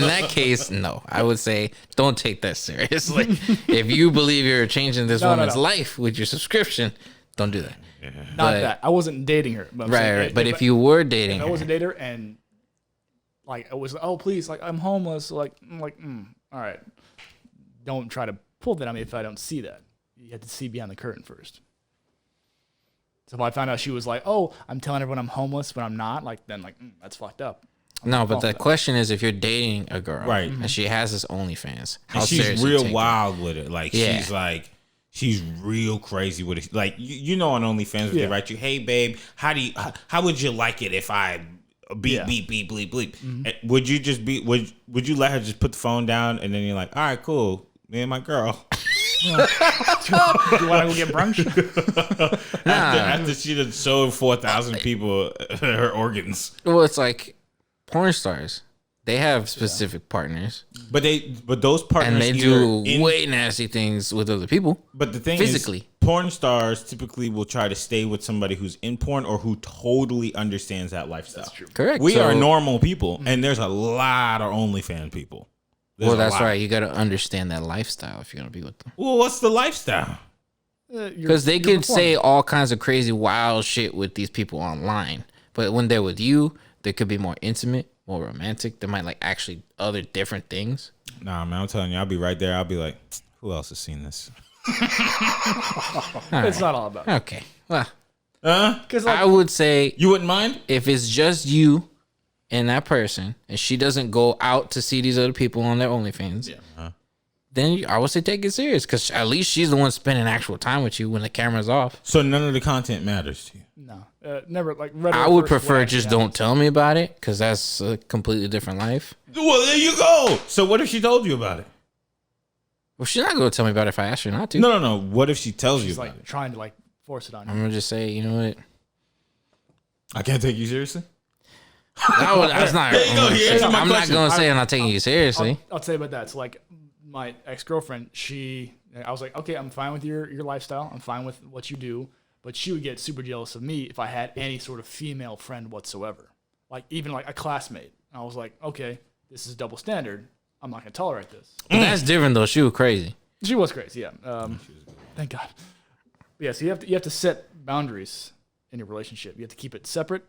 that case, no. I would say don't take that seriously. If you believe you're changing this No, woman's no. life with your subscription, don't do that. Not but- that I wasn't dating her. But I'm saying, Right. But if you were dating I was a her, dater and like I was oh please like I'm homeless like all right, don't try to pull that on me if I don't see that. You have to see behind the curtain first. So if I found out she was like, oh, I'm telling everyone I'm homeless when I'm not, like then like that's fucked up. no. But Oh, the no. question is, if you're dating a girl, Right. and she has this OnlyFans, how And she's serious you real take it? wild with it. Like Yeah. she's real crazy with it. Like you know on OnlyFans when Yeah. they write you, hey babe, how would you like it if I beep Yeah. beep beep bleep bleep? Would you just would you let her just put the phone down and then you're like, all right, cool, me and my girl. Do you want to go get brunch? After she done showed 4,000 people her organs. Well, it's like porn stars. They have specific partners, But those partners and they either do way nasty things with other people. But the thing physically. is, porn stars typically will try to stay with somebody who's in porn or who totally understands that lifestyle. That's true. Correct. We So- are normal people, and there's a lot of OnlyFans people. There's Well, a that's lot. right. You got to understand that lifestyle if you're gonna be with them, Well, what's the lifestyle? because they could say all kinds of crazy, wild shit with these people online, but when they're with you, they could be more intimate, more romantic. They might like actually other different things. Nah, man, I'm telling you, I'll be right there. I'll be like, who else has seen this? It's not all about it. Okay. Well, Because like I would say You wouldn't mind? if it's just you and that person, and she doesn't go out to see these other people on their OnlyFans, then I would say take it serious, because at least she's the one spending actual time with you when the camera's off. So none of the content matters to you. no, never like. I would prefer just don't tell me about it, because that's a completely different life. Well, there you go. So what if she told you about it? Well, she's not going to tell me about it if I ask her not to. No. What if she tells you She's about like it? trying to like force it on I'm you. going to just say, you know what? I can't take you seriously? That's not. There you go. Here's my I'm not question. going to say I'm not taking you seriously. I'll tell you about that. So like my ex-girlfriend, I was like, okay, I'm fine with your lifestyle. I'm fine with what you do. But she would get super jealous of me if I had any sort of female friend whatsoever. Like even like a classmate. And I was like, okay, this is double standard. I'm not going to tolerate this. But that's different, though. She was crazy. She was crazy, yeah. Thank God. But yeah, so you have to set boundaries in your relationship. You have to keep it separate.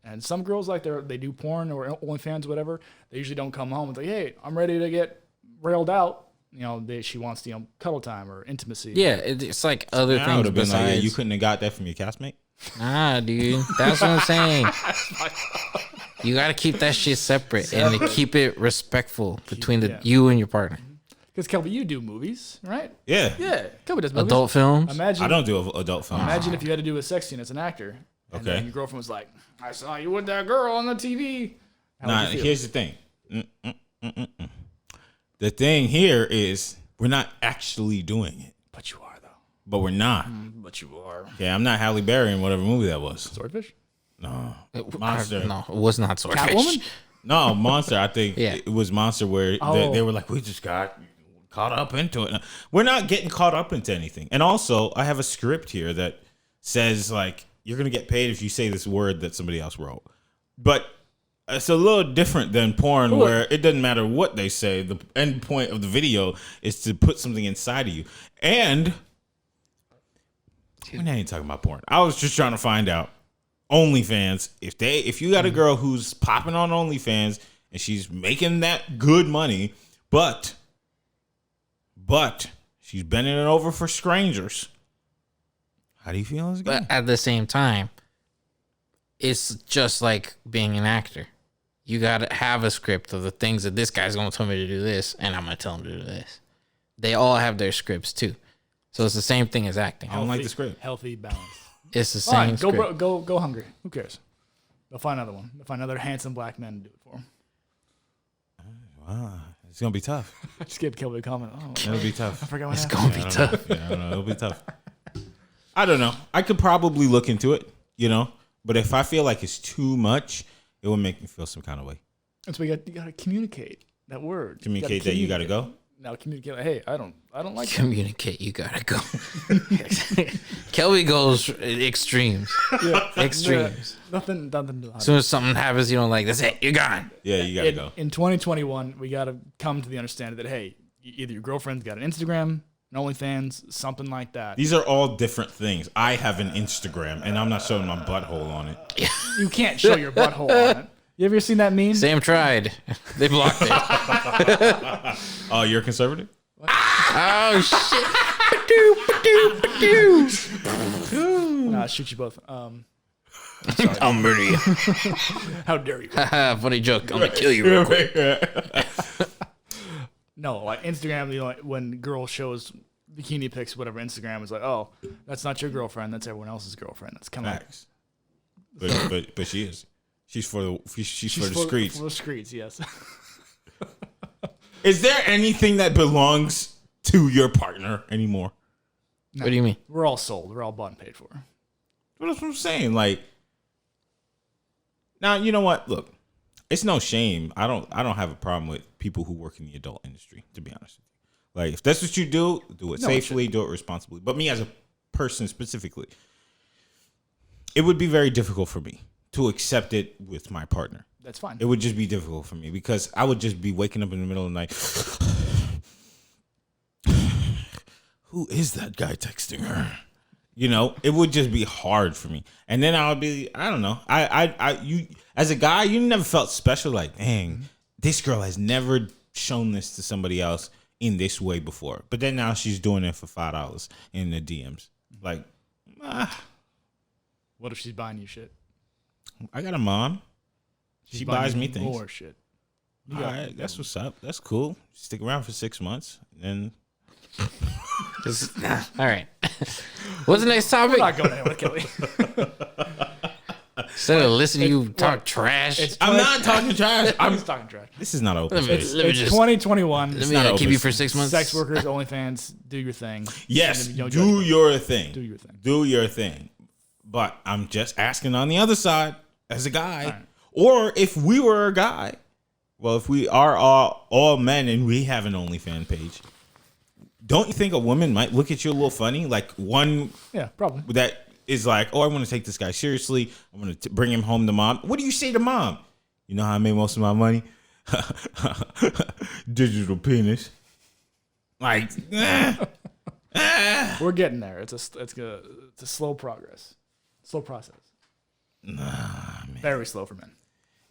And some girls like they do porn or OnlyFans, whatever. They usually don't come home and say, "Hey, I'm ready to get railed out." You know, she wants cuddle time or intimacy. Yeah, it's like other I would things have been like, yeah, besides. you couldn't have got that from your castmate? Nah, dude. That's what I'm saying. You got to keep that shit separate and to keep it respectful between you and your partner. Because Kelby, you do movies, right? Yeah. Yeah, Kelby does movies. Adult films. Imagine, I don't do adult films. imagine if you had to do a sex scene as an actor. And Okay. then your girlfriend was like, "I saw you with that girl on the TV." How would Nah, you feel? here's the thing. The thing here is we're not actually doing it, But you are though. but we're not. But you are. Yeah, I'm not Halle Berry in whatever movie that was. Swordfish. No, Monster. No, it was not Swordfish. Catwoman. No, Monster. I think Yeah. it was Monster where Oh. they were like, we just got caught up into it. We're not getting caught up into anything. And also, I have a script here that says, like, you're going to get paid if you say this word that somebody else wrote. But it's a little different than porn where it doesn't matter what they say. The end point of the video is to put something inside of you. And we're not even talking about porn. I was just trying to find out. OnlyFans, if you got a girl who's popping on OnlyFans and she's making that good money, but she's bending it over for strangers, how do you feel as a guy? But at the same time, it's just like being an actor. You gotta have a script of the things that this guy's gonna tell me to do this, and I'm gonna tell him to do this. They all have their scripts too, so it's the same thing as acting. I don't like the script. Healthy balance. It's the Fine, same go script. go hungry. Who cares? They'll find another one. They'll find another handsome black man to do it for them. Wow, it's gonna be tough. I just gave Kelby a comment. Oh, It'll be tough. I forgot what It's happened. gonna be tough. Yeah, I don't know. It'll be tough. I don't know. I could probably look into it, but if I feel like it's too much, it will make me feel some kind of way. That's why you got to communicate that word. Communicate that you got to go. Now communicate. Like, hey, I don't like that. Communicate. You gotta go. Kelby goes extremes. Yeah. Extremes. Nothing to As soon as something happens, you don't like. That's it. You're gone. Yeah, you got to go. In 2021, we got to come to the understanding that, hey, either your girlfriend's got an Instagram, an OnlyFans, something like that. These are all different things. I have an Instagram, and I'm not showing my butthole on it. You can't show your butthole on it. You ever seen that meme? Sam tried. They blocked it. Oh, you're conservative? Oh shit. Nah, I'll shoot you both. I'll murder you. How dare you? Funny joke. I'm gonna kill you real quick. No, like Instagram, like when girl shows bikini pics, whatever, Instagram is like, oh, that's not your girlfriend. That's everyone else's girlfriend. That's kind of like, Facts. But she is. She's for the streets. For the streets, yes. Is there anything that belongs to your partner anymore? No, What do you mean? We're all sold. We're all bought and paid for. That's what I'm saying. Like, now you know what? Look, it's no shame. I don't have a problem with people who work in the adult industry. To be honest with you, like if that's what you do it safely, do it responsibly. But me as a person specifically, it would be very difficult for me to accept it with my partner. That's fine. It would just be difficult for me because I would just be waking up in the middle of the night. Who is that guy texting her? It would just be hard for me. And then I would be, I don't know. You as a guy, you never felt special. Like, dang, this girl has never shown this to somebody else in this way before. But then now she's doing it for $5 in the DMs. Like, What if she's buying you shit? I got a mom. She's She buying buys you me things. More shit. All right, that's what's up. That's cool. Stick around for 6 months, and All right. What's the next We're topic? not going there with Kelly. Instead of listening to you talk trash. I'm not talking trash. I'm just talking trash. This is not open. Let me space. It's just 2021. let me not keep open. you for 6 months. Sex workers, OnlyFans, do your thing. Yes, And then, do your thing. Do your thing. Do your thing. But I'm just asking on the other side, as a guy, right. or if we were a guy. Well, if we are all men and we have an OnlyFans page, don't you think a woman might look at you a little funny? Like one Yeah, probably. that is like, oh, I want to take this guy seriously. I want to bring him home to mom. What do you say to mom? You know how I made most of my money? Digital penis. Like, We're getting there. It's a slow progress, slow process. nah, man. Very slow for men.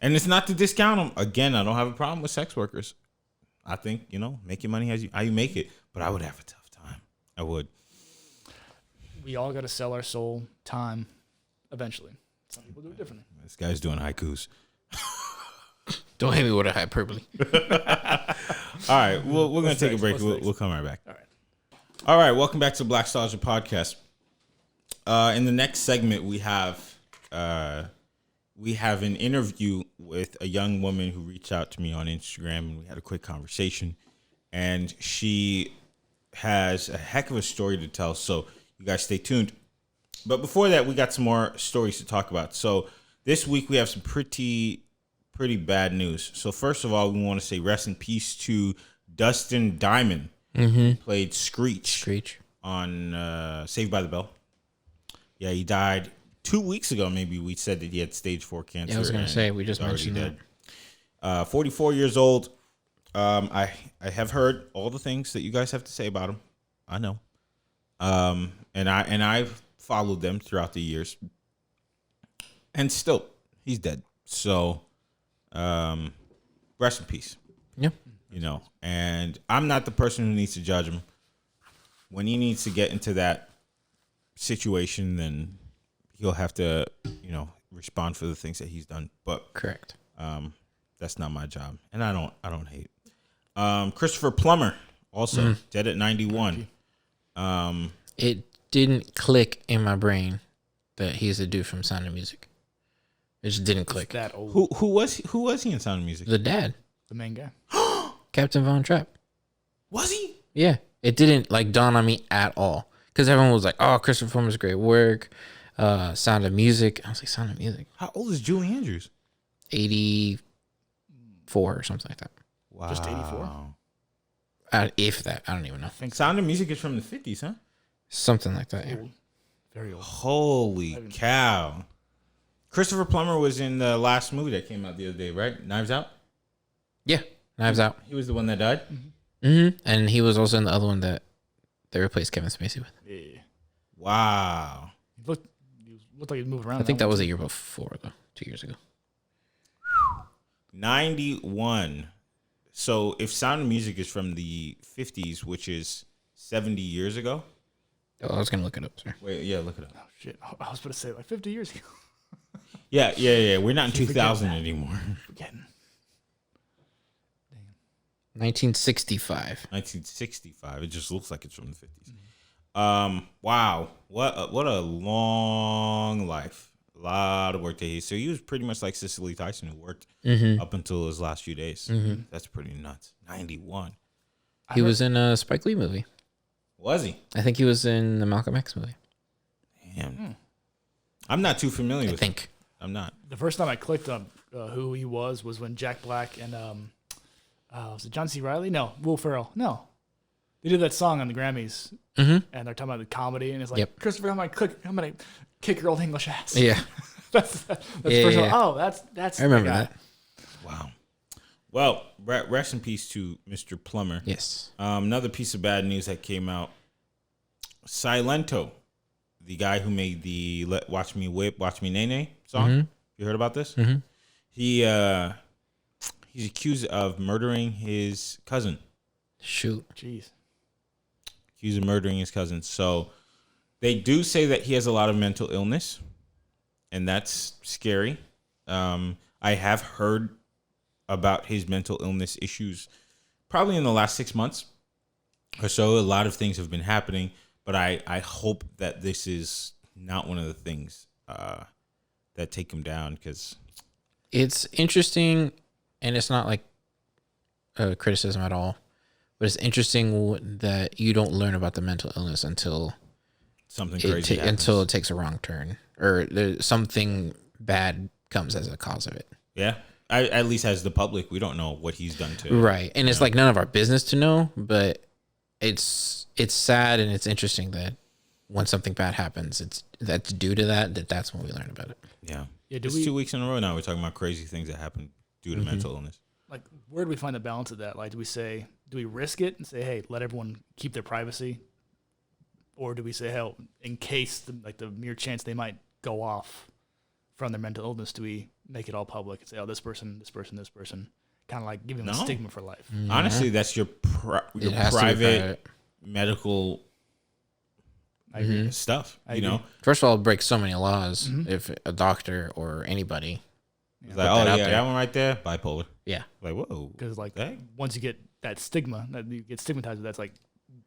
And it's not to discount them. Again, I don't have a problem with sex workers. I think, make your money how you make it. But I would have a tough time. I would. We all got to sell our soul, time, eventually. Some people do it differently. This guy's doing haikus. Don't hit me with a hyperbole. All right, we're going to take a next? break. What's We'll, next? we'll come right back. All right. All right, welcome back to Blackstalgia podcast. In the next segment, we have an interview with a young woman who reached out to me on Instagram, and we had a quick conversation. And she has a heck of a story to tell, so you guys stay tuned. But before that, we got some more stories to talk about. So this week we have some pretty bad news. So first of all, we want to say rest in peace to Dustin Diamond. played Screech on Saved by the Bell. Yeah, he died 2 weeks ago. Maybe we said that he had stage 4 cancer. Yeah, I was gonna say we just already mentioned dead. 44 years old. I have heard all the things that you guys have to say about him. I know. And I've followed them throughout the years. And still, he's dead. So, rest in peace. Yeah. You know, and I'm not the person who needs to judge him. When he needs to get into that situation, then he'll have to, you know, respond for the things that he's done. But Correct. that's not my job, and I don't hate. Christopher Plummer, also dead at 91. It didn't click in my brain that he's a dude from Sound of Music. It just didn't click. That old. Who was he in Sound of Music? The dad, The main guy. Captain Von Trapp. Was he? Yeah, it didn't like dawn on me at all because everyone was like, "Oh, Christopher Plummer's great work." Sound of Music. I was like, Sound of Music. How old is Julie Andrews? 84 or something like that. Wow. Just 84? If that, I don't even know. Sound of Music is from the 50s, huh? Something like that. Yeah. Old. Very old. Holy cow. Christopher Plummer was in the last movie that came out the other day, right? Knives Out? Yeah. Knives Out. He was the one that died? And he was also in the other one that they replaced Kevin Spacey with. Yeah. Wow. He looked like he was moving around. I think that was a year before, though. 2 years ago. 91. So if Sound of Music is from the 50s, which is 70 years ago. Oh, I was going to look it up, sir. Wait, yeah, look it up. Oh, shit. I was about to say like 50 years ago. Yeah. We're not in 2000 anymore. Forgetting. 1965. 1965. It just looks like it's from the 50s. Wow. What a long life. A lot of work that he. So he was pretty much like Cicely Tyson, who worked up until his last few days. That's pretty nuts. 91. He was in a Spike Lee movie. Was he? I think he was in the Malcolm X movie. Damn. I'm not too familiar with him. I'm not. The first time I clicked on who he was when Jack Black and was it John C. Reilly? No, Will Ferrell. No, they did that song on the Grammys, and they're talking about the comedy, and it's like Christopher, I'm gonna kick your old English ass. Yeah, that's the first one. Oh, that's I remember that. Wow. Well, rest in peace to Mr. Plummer. Yes. Another piece of bad news that came out. Silento, the guy who made the Watch Me Whip, Watch Me Nay Nay song. You heard about this? He's accused of murdering his cousin. Shoot. Jeez. Accused of murdering his cousin. So they do say that he has a lot of mental illness, and that's scary. I have heard about his mental illness issues probably in the last 6 months or so. A lot of things have been happening, but I hope that this is not one of the things that take him down, because It's interesting, and it's not like a criticism at all, but it's interesting that you don't learn about the mental illness until something crazy happens. Until it takes a wrong turn, or there's something bad comes as a cause of it. Yeah. At least as the public, we don't know what he's done to. Right. And it's like none of our business to know, but it's sad, and it's interesting that when something bad happens, that's due to that's when we learn about it. Yeah. Yeah. It's 2 weeks in a row now we're talking about crazy things that happen due to mental illness. Like, where do we find the balance of that? Like, do we risk it and say, hey, let everyone keep their privacy? Or do we say, hell, in case, the mere chance they might go off from their mental illness, do we make it all public and say, oh, this person, kind of like giving them a stigma for life? Honestly, that's your private medical stuff. I you know, First of all, it breaks so many laws if a doctor or anybody. it's like, oh yeah, that one right there, bipolar. Yeah. Like, whoa. Because Dang. once you get that stigma, that you get stigmatized, that's like,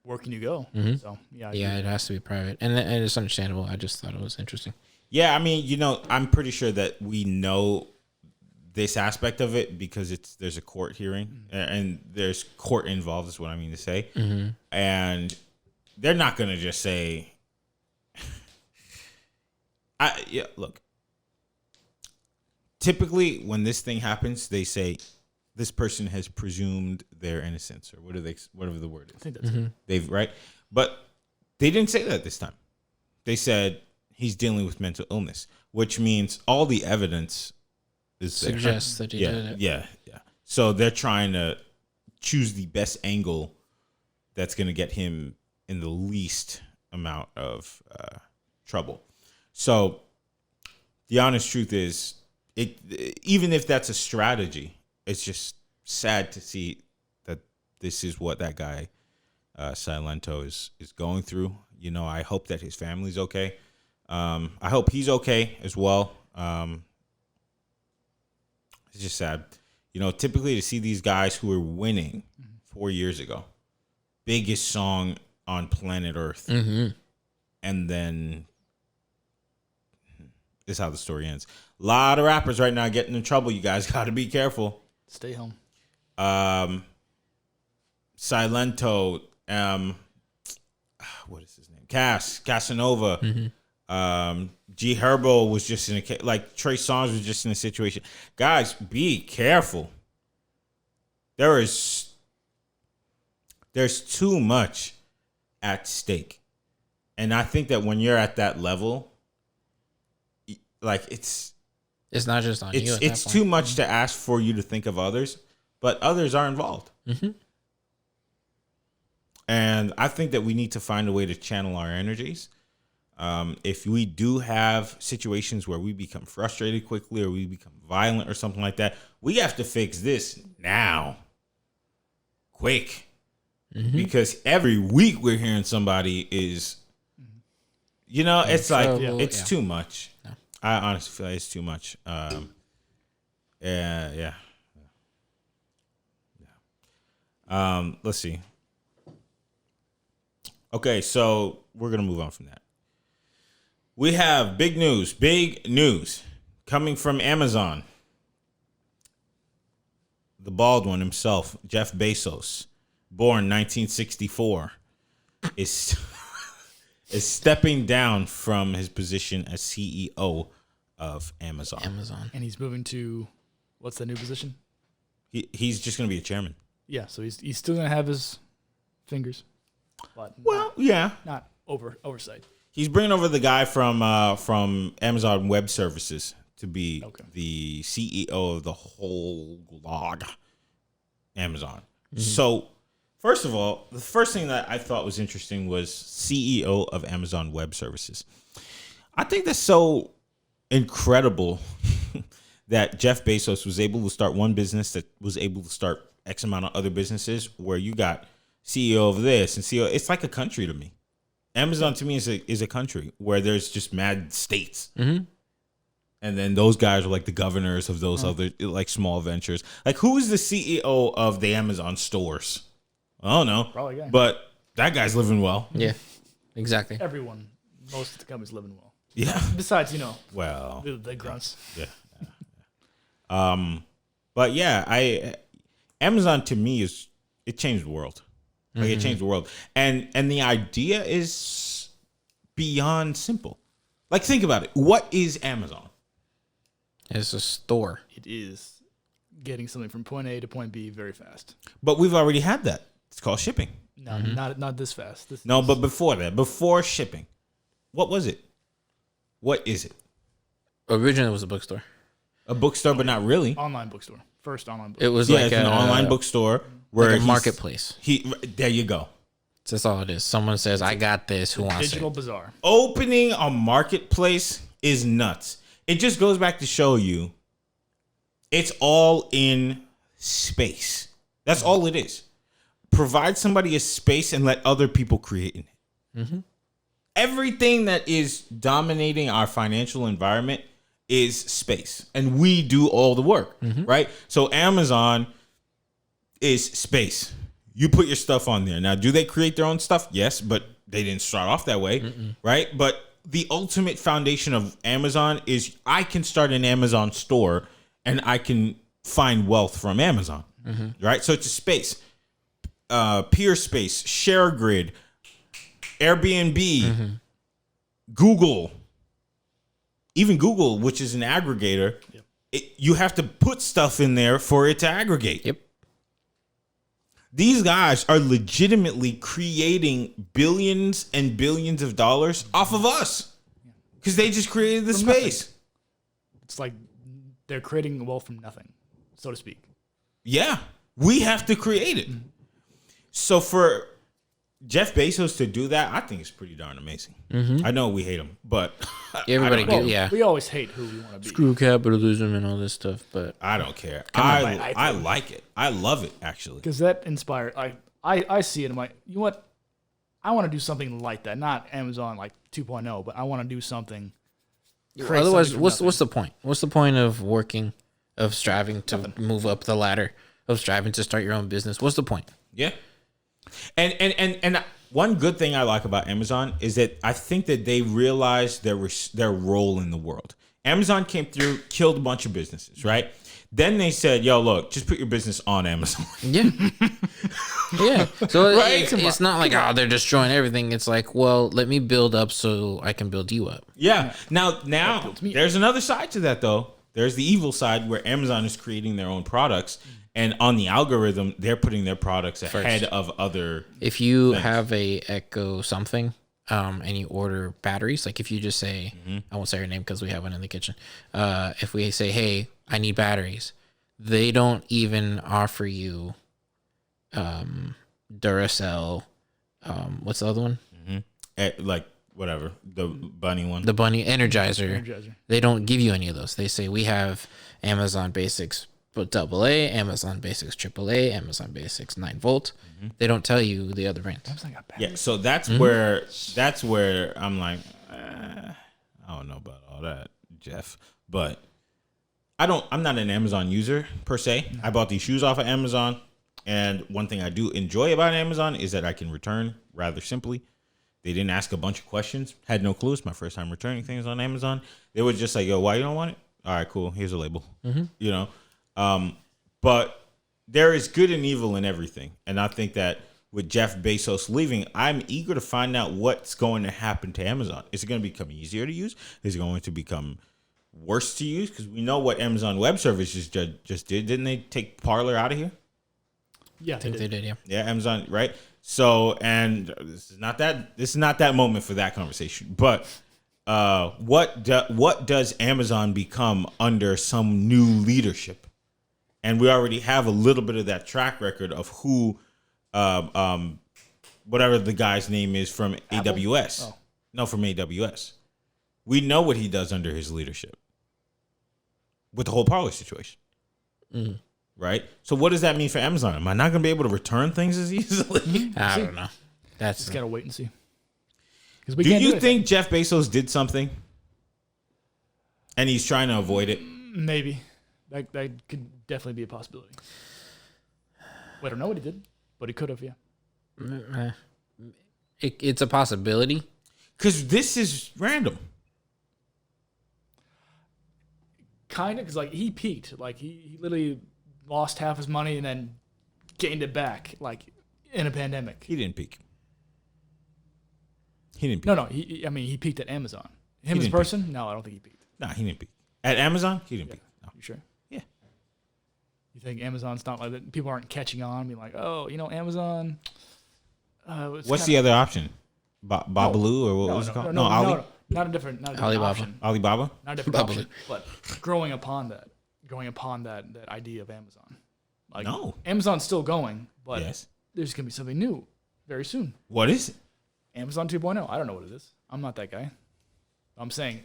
where can you go? So yeah, It has to be private, and it's understandable. I just thought it was interesting. Yeah, I mean, I'm pretty sure that we know this aspect of it because there's a court hearing and there's court involved, is what I mean to say. And they're not going to just say, look, typically when this thing happens, they say this person has presumed their innocence, or whatever the word I is. think that's it. They've right, but they didn't say that this time. They said he's dealing with mental illness, which means all the evidence is there. Suggests that he did it. Yeah. So they're trying to choose the best angle that's going to get him in the least amount of trouble. So the honest truth is, even if that's a strategy, it's just sad to see that this is what that guy Silento is going through. You know, I hope that his family's okay. I hope he's okay as well. It's just sad. You know, typically to see these guys who were winning 4 years ago, biggest song on planet Earth, and then this is how the story ends. A lot of rappers right now getting in trouble. You guys got to be careful. Stay home. Silento, what is his name? Casanova. G Herbo was just in a, like Trey Songz was just in a situation. Guys, be careful. There's too much at stake. And I think that when you're at that level, like it's not just on you. It's too much to ask for you to think of others, but others are involved. And I think that we need to find a way to channel our energies. If we do have situations where we become frustrated quickly or we become violent or something like that, we have to fix this now. Quick. Because every week we're hearing somebody is, you know, it's like, it's too much. No. I honestly feel like it's too much. Yeah. Let's see. Okay, so we're going to move on from that. We have big news coming from Amazon. The bald one himself, Jeff Bezos, born 1964, is stepping down from his position as CEO of Amazon. And he's moving to, what's the new position? He's just going to be a chairman. Yeah, so he's still going to have his fingers. But not oversight. He's bringing over the guy from Amazon Web Services to be the CEO of the whole log Amazon. So, first of all, the first thing that I thought was interesting was CEO of Amazon Web Services. I think that's so incredible that Jeff Bezos was able to start one business that was able to start X amount of other businesses, where you got CEO of this and CEO. It's like a country to me. Amazon to me is a country where there's just mad states. And then those guys are like the governors of those other like small ventures. Like, who is the CEO of the Amazon stores? I don't know. Probably a guy. But that guy's living well. Yeah, exactly. Everyone, most of the company's living well. Yeah. Besides, Well. the grunts. Yeah. But yeah, Amazon to me it changed the world. Like, it changed the world. And the idea is beyond simple. Like, think about it. What is Amazon? It's a store. It is getting something from point A to point B very fast. But we've already had that. It's called shipping. No, not this fast. But before that, before shipping, what was it? What is it? Originally, it was a bookstore. A bookstore, but not really. Online bookstore. First online bookstore. It was It's an online bookstore where like a marketplace. There you go. That's all it is. Someone says, "I got this. Who wants Digital it?" bazaar. Opening a marketplace is nuts. It just goes back to show you it's all in space. That's all it is. Provide somebody a space and let other people create in it. Everything that is dominating our financial environment is space. And we do all the work, right? So Amazon is space. You put your stuff on there. Now, do they create their own stuff? Yes, but they didn't start off that way, right? But the ultimate foundation of Amazon is I can start an Amazon store and I can find wealth from Amazon, right? So it's a space, peer space, share grid, Airbnb, Google, even Google, which is an aggregator, you have to put stuff in there for it to aggregate. Yep. These guys are legitimately creating billions and billions of dollars off of us because they just created the space. Nothing. It's like they're creating wealth from nothing, so to speak. Yeah, we have to create it. So for Jeff Bezos to do that, I think it's pretty darn amazing. I know we hate him, but Everybody, Well, we always hate who we want to be. Screw capitalism and all this stuff, but I don't care. on, I like it. I love it, actually. Because that inspired. I see it. I'm like, you know what? I want to do something like that. Not Amazon like 2.0, but I want to do something. otherwise, what's the point? What's the point of working, of striving to move up the ladder, of striving to start your own business? What's the point? Yeah. And one good thing I like about Amazon is that I think that they realized their role in the world. Amazon came through, killed a bunch of businesses, right? Then they said, yo, look, just put your business on Amazon. Yeah. Yeah. So Right? it's not like, they're destroying everything. It's like, well, let me build up so I can build you up. Yeah. Now there's another side to that, though. There's the evil side where Amazon is creating their own products. And on the algorithm, they're putting their products ahead of other. If you have a Echo something, and you order batteries, like if you just say, I won't say her name because we have one in the kitchen. If we say, hey, I need batteries, they don't even offer you Duracell. What's the other one? Like whatever, the bunny one. The bunny Energizer. They don't give you any of those. They say we have Amazon Basics but AA, Amazon Basics AAA, Amazon Basics 9-volt. They don't tell you the other brands. Yeah, so that's where I'm like, I don't know about all that, Jeff. But I'm not an Amazon user per se. I bought these shoes off of Amazon, and one thing I do enjoy about Amazon is that I can return rather simply. They didn't ask a bunch of questions. Had no clue. It's my first time returning things on Amazon. They were just like, yo, why you don't want it? All right, cool. Here's a label. You know? But there is good and evil in everything. And I think that with Jeff Bezos leaving, I'm eager to find out what's going to happen to Amazon. Is it going to become easier to use? Is it going to become worse to use? Because we know what Amazon Web Services just did. Didn't they take Parler out of here? Yeah, I think they did, yeah. Yeah, Amazon, right? So, and this is not that moment for that conversation. But what does Amazon become under some new leadership? And we already have a little bit of that track record of who, whatever the guy's name is from Apple? AWS. Oh. No, from AWS. We know what he does under his leadership with the whole Parler situation. Right? So what does that mean for Amazon? Am I not going to be able to return things as easily? I don't know. That's just gotta wait and see. Do you think Jeff Bezos did something and he's trying to avoid it? Maybe. That could definitely be a possibility. We don't know what he did, but he could have, yeah. It's a possibility. Because this is random. Kind of, because like he peaked. Like he literally lost half his money and then gained it back, like in a pandemic. He didn't peak. No. He peaked at Amazon. Him as a person? No, I don't think he peaked. No, he didn't peak. At Amazon, he didn't peak. No. You sure? Yeah. You think Amazon's not like that? People aren't catching on, being like, oh, Amazon. What's the other option? Babalu or what was it called? No, not a different Alibaba. option. Alibaba? Not a different option. But growing upon that idea of Amazon. Like, No. Amazon's still going, but Yes. there's gonna be something new very soon. What is it? Amazon 2.0. I don't know what it is. I'm not that guy. I'm saying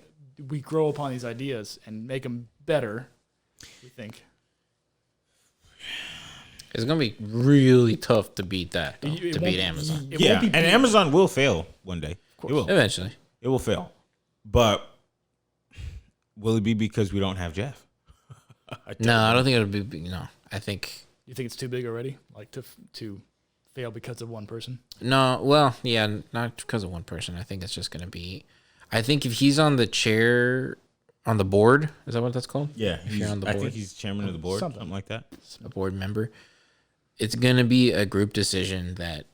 we grow upon these ideas and make them better. We think. It's gonna be really tough to beat that. Though, It to won't- beat Amazon. It Yeah, won't be and Amazon will fail one day. It will. Eventually. It will fail. But will it be because we don't have Jeff? No, I don't think it'll be. No, I think. You think it's too big already? Like to fail because of one person? No, well, yeah, not because of one person. I think it's just gonna be. I think if he's on the chair, on the board, is that what that's called? Yeah, If you're on the I board, think he's chairman of the board, something like that. a board member. It's gonna be a group decision that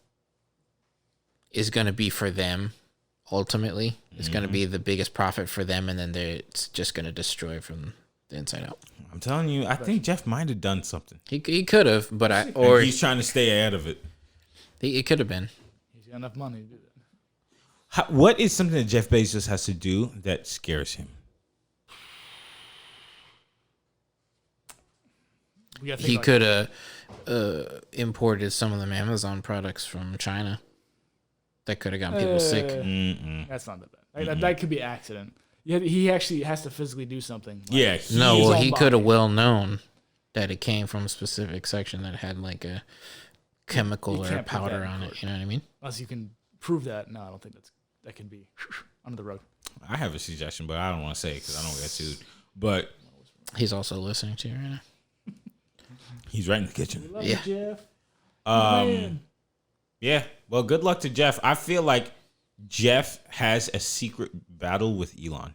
is gonna be for them. Ultimately, it's gonna be the biggest profit for them, and then it's just gonna destroy from the Inside Out. I'm telling you, I think Jeff might have done something. He could have, but Or he's trying to stay ahead of it. He could have been. He's got enough money to do that. What is something that Jeff Bezos has to do that scares him? He could have imported some of them Amazon products from China. That could have gotten people sick. That's not that bad. That could be accident. He actually has to physically do something. Like, Yeah. He could have well known that it came from a specific section that had like a chemical or powder on it. You know what I mean? Unless you can prove that. No, I don't think that can be under the rug. I have a suggestion, but I don't want to say it because I don't get sued. But he's also listening to you right now. He's right in the kitchen. Love you, Jeff. Yeah. Well, good luck to Jeff. I feel like Jeff has a secret battle with Elon.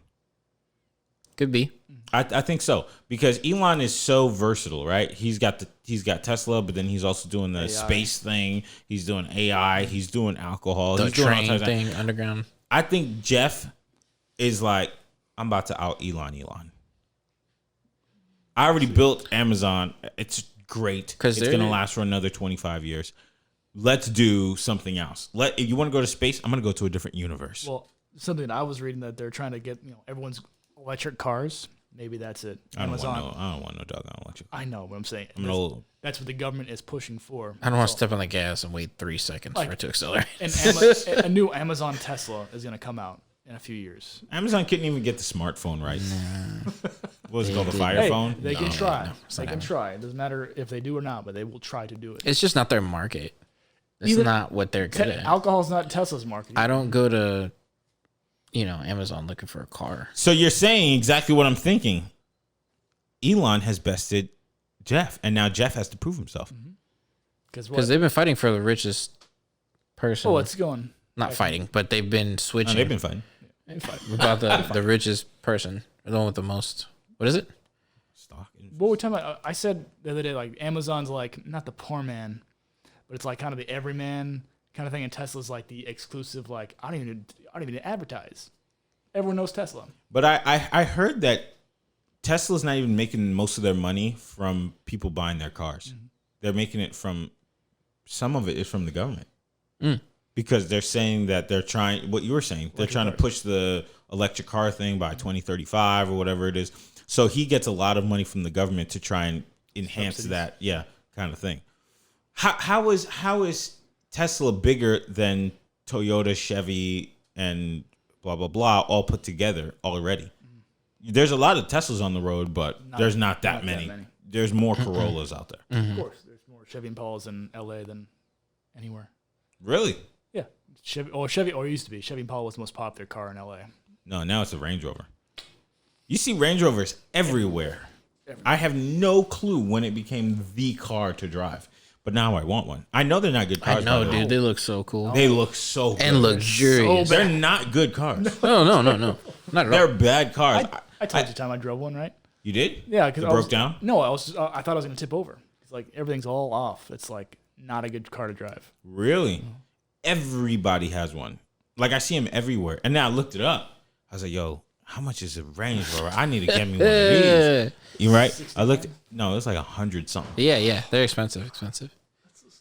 Could be. I think so because Elon is so versatile, right? He's got Tesla, but then he's also doing the space thing. He's doing AI. He's doing alcohol. The he's doing train thing, underground. I think Jeff is like, I'm about to out Elon. I already built Amazon. It's great. It's going to last for another 25 years. Let's do something else. If you want to go to space, I'm going to go to a different universe. Well, something I was reading that they're trying to get, everyone's electric cars. Maybe that's it. Amazon. I don't want no doggone electric. I know what I'm saying. That's what the government is pushing for. I don't want to step on the gas and wait 3 seconds for it to accelerate. A new Amazon Tesla is going to come out in a few years. Amazon couldn't even get the smartphone right. What was it called? The Fire phone? They can try. They can try. It doesn't matter if they do or not, but they will try to do it. It's just not their market. It's not what they're good at. Alcohol's not Tesla's market. I don't go to, Amazon looking for a car. So you're saying exactly what I'm thinking. Elon has bested Jeff, and now Jeff has to prove himself. Because they've been fighting for the richest person. Oh, it's going. Not fighting, but they've been switching. No, they've been fighting. About the richest person, or the one with the most. What is it? Stock. What we're talking about? I said the other day, like Amazon's like not the poor man, but it's like kind of the everyman kind of thing, and Tesla's like the exclusive. Like I don't even advertise. Everyone knows Tesla. But I heard that Tesla's not even making most of their money from people buying their cars. They're making it from, some of it is from the government. Because they're saying that they're trying, what you were saying, they're trying to push the electric car thing by 2035 or whatever it is. So he gets a lot of money from the government to try and enhance that, kind of thing. How is Tesla bigger than Toyota, Chevy, and blah, blah, blah, all put together already? There's a lot of Teslas on the road, but there's not that many. There's more Corollas out there. Of course, there's more Chevy Impalas in LA than anywhere. Really? Yeah, Chevy, or it used to be. Chevy Impala was the most popular car in LA. No, now it's a Range Rover. You see Range Rovers everywhere. I have no clue when it became the car to drive, but now I want one. I know they're not good cars. I know, dude. They look so cool. They look so good. And luxurious. They're not good cars. No. Not at all. They're bad cars. I told you the time I drove one, right? You did? Yeah, because it broke down. No, I thought I was going to tip over. It's like everything's all off. It's like not a good car to drive. Really? Everybody has one. Like I see them everywhere. And then I looked it up. I was like, yo, how much is a Range Rover? I need to get me one of these. You right? 69? I looked. No, it's like 100 something. Yeah. They're expensive.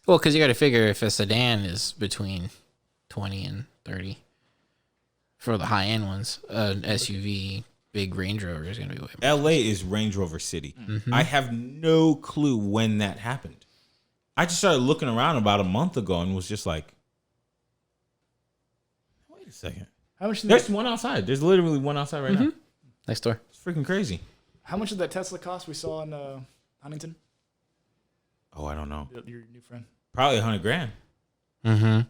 Well, because you got to figure if a sedan is between 20 and 30 for the high end ones, an SUV, big Range Rover is going to be way more. LA is Range Rover City. I have no clue when that happened. I just started looking around about a month ago and was just like, wait a second. How much? There's one outside. There's literally one outside right now. Next door. It's freaking crazy. How much did that Tesla cost we saw in Huntington? Oh, I don't know. Your new friend. Probably $100,000. Think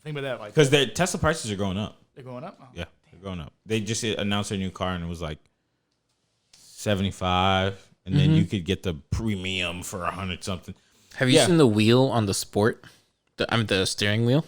about that, like because their Tesla prices are going up. They're going up. Oh, yeah, they're going up. They just announced their new car and it was like 75, and then you could get the premium for 100 something. Have you seen the wheel on the Sport? The steering wheel.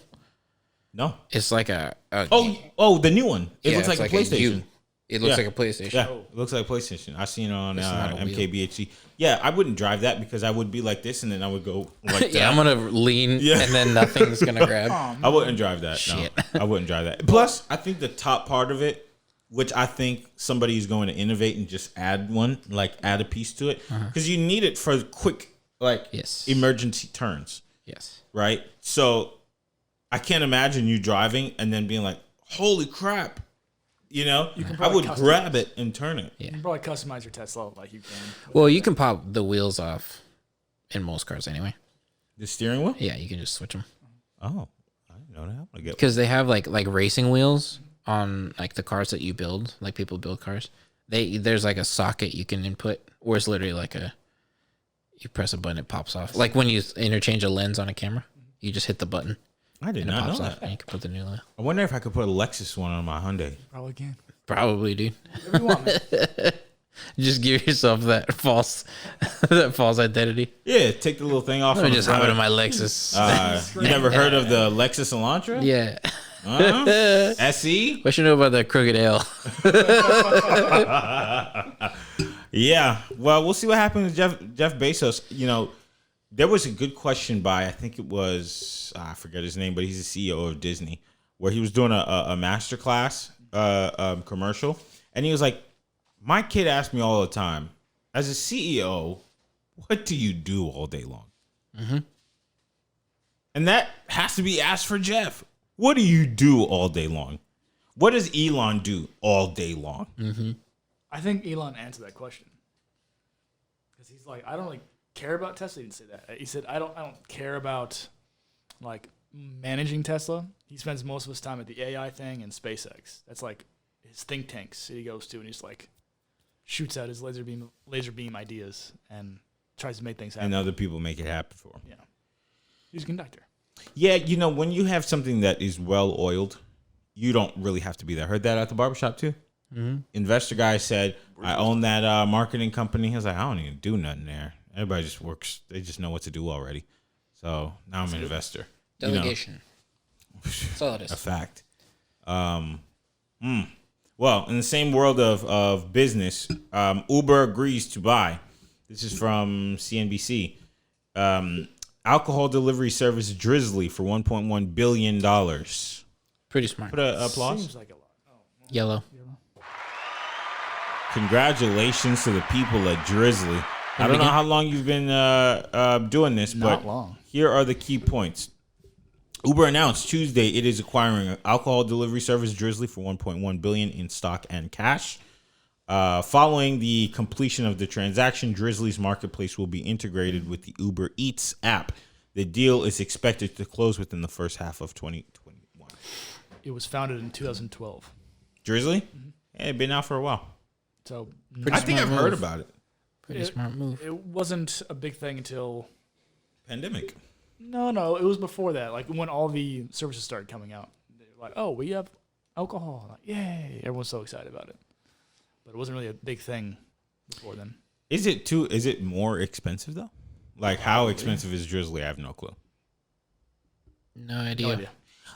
No, it's like a the new one. It looks like a PlayStation. It looks like a PlayStation. Yeah, it looks like a PlayStation. I seen it on MKBHD. Yeah, I wouldn't drive that because I would be like this and then I would go like that. I'm gonna lean and then nothing's gonna grab. I wouldn't drive that. Shit. No, I wouldn't drive that. Plus, I think the top part of it which I think somebody is going to innovate and just add one, like add a piece to it, because you need it for quick, like emergency turns. Yes. Right. So I can't imagine you driving and then being like, "Holy crap!" You know, I would grab it and turn it. You can probably customize your Tesla like you can. Well, you can pop the wheels off in most cars anyway. The steering wheel? Yeah, you can just switch them. Oh, I didn't know that. Because they have like racing wheels on like the cars that you build, like people build cars. There's like a socket you can input, or it's literally like you press a button, it pops off. Like when you interchange a lens on a camera, you just hit the button. I did not know that. And you can put the new lens. I wonder if I could put a Lexus one on my Hyundai. Probably can. Probably, dude. Whatever you want, man. Just give yourself that false identity. Yeah, take the little thing off. Let me just hop into my Lexus. You never heard of the Lexus Elantra? Yeah. SE? What you know about that crooked L? Yeah. Well, we'll see what happens with Jeff Bezos. You know, there was a good question by, I think it was, I forget his name, but he's the CEO of Disney, where he was doing a masterclass commercial. And he was like, my kid asked me all the time, as a CEO, what do you do all day long? Mm-hmm. And that has to be asked for Jeff. What do you do all day long? What does Elon do all day long? Mm-hmm. I think Elon answered that question. Because he's like, I don't really care about Tesla. He didn't say that. He said, I don't care about like managing Tesla. He spends most of his time at the AI thing and SpaceX. That's like his think tanks that he goes to, and he's like shoots out his laser beam ideas and tries to make things happen. And other people make it happen for him. Yeah. He's a conductor. Yeah, you know, when you have something that is well oiled, you don't really have to be there. Heard that at the barbershop too? Mm-hmm. Investor guy said, I own that marketing company. He was like, I don't even do nothing there. Everybody just works. They just know what to do already. So now I'm an investor. Delegation. That's all it is. A fact. Well, in the same world of business, Uber agrees to buy. This is from CNBC. Alcohol delivery service Drizzly for $1.1 billion. Pretty smart. Put an applause. Seems like a lot. Oh, Yellow. Congratulations to the people at Drizzly. I don't know how long you've been doing this, but long. Here are the key points. Uber announced Tuesday it is acquiring an alcohol delivery service Drizzly for $1.1 billion in stock and cash. Following the completion of the transaction, Drizzly's marketplace will be integrated with the Uber Eats app. The deal is expected to close within the first half of 2021. It was founded in 2012. Drizzly? Mm-hmm. Yeah, it's been out for a while. So I think I've heard about it. Pretty smart move. It wasn't a big thing until Pandemic. No, it was before that. Like when all the services started coming out, they were like, "Oh, we have alcohol!" Like, yay! Everyone's so excited about it. But it wasn't really a big thing before then. Is it more expensive though? Like how expensive is Drizzly? I have no clue. No idea. No idea.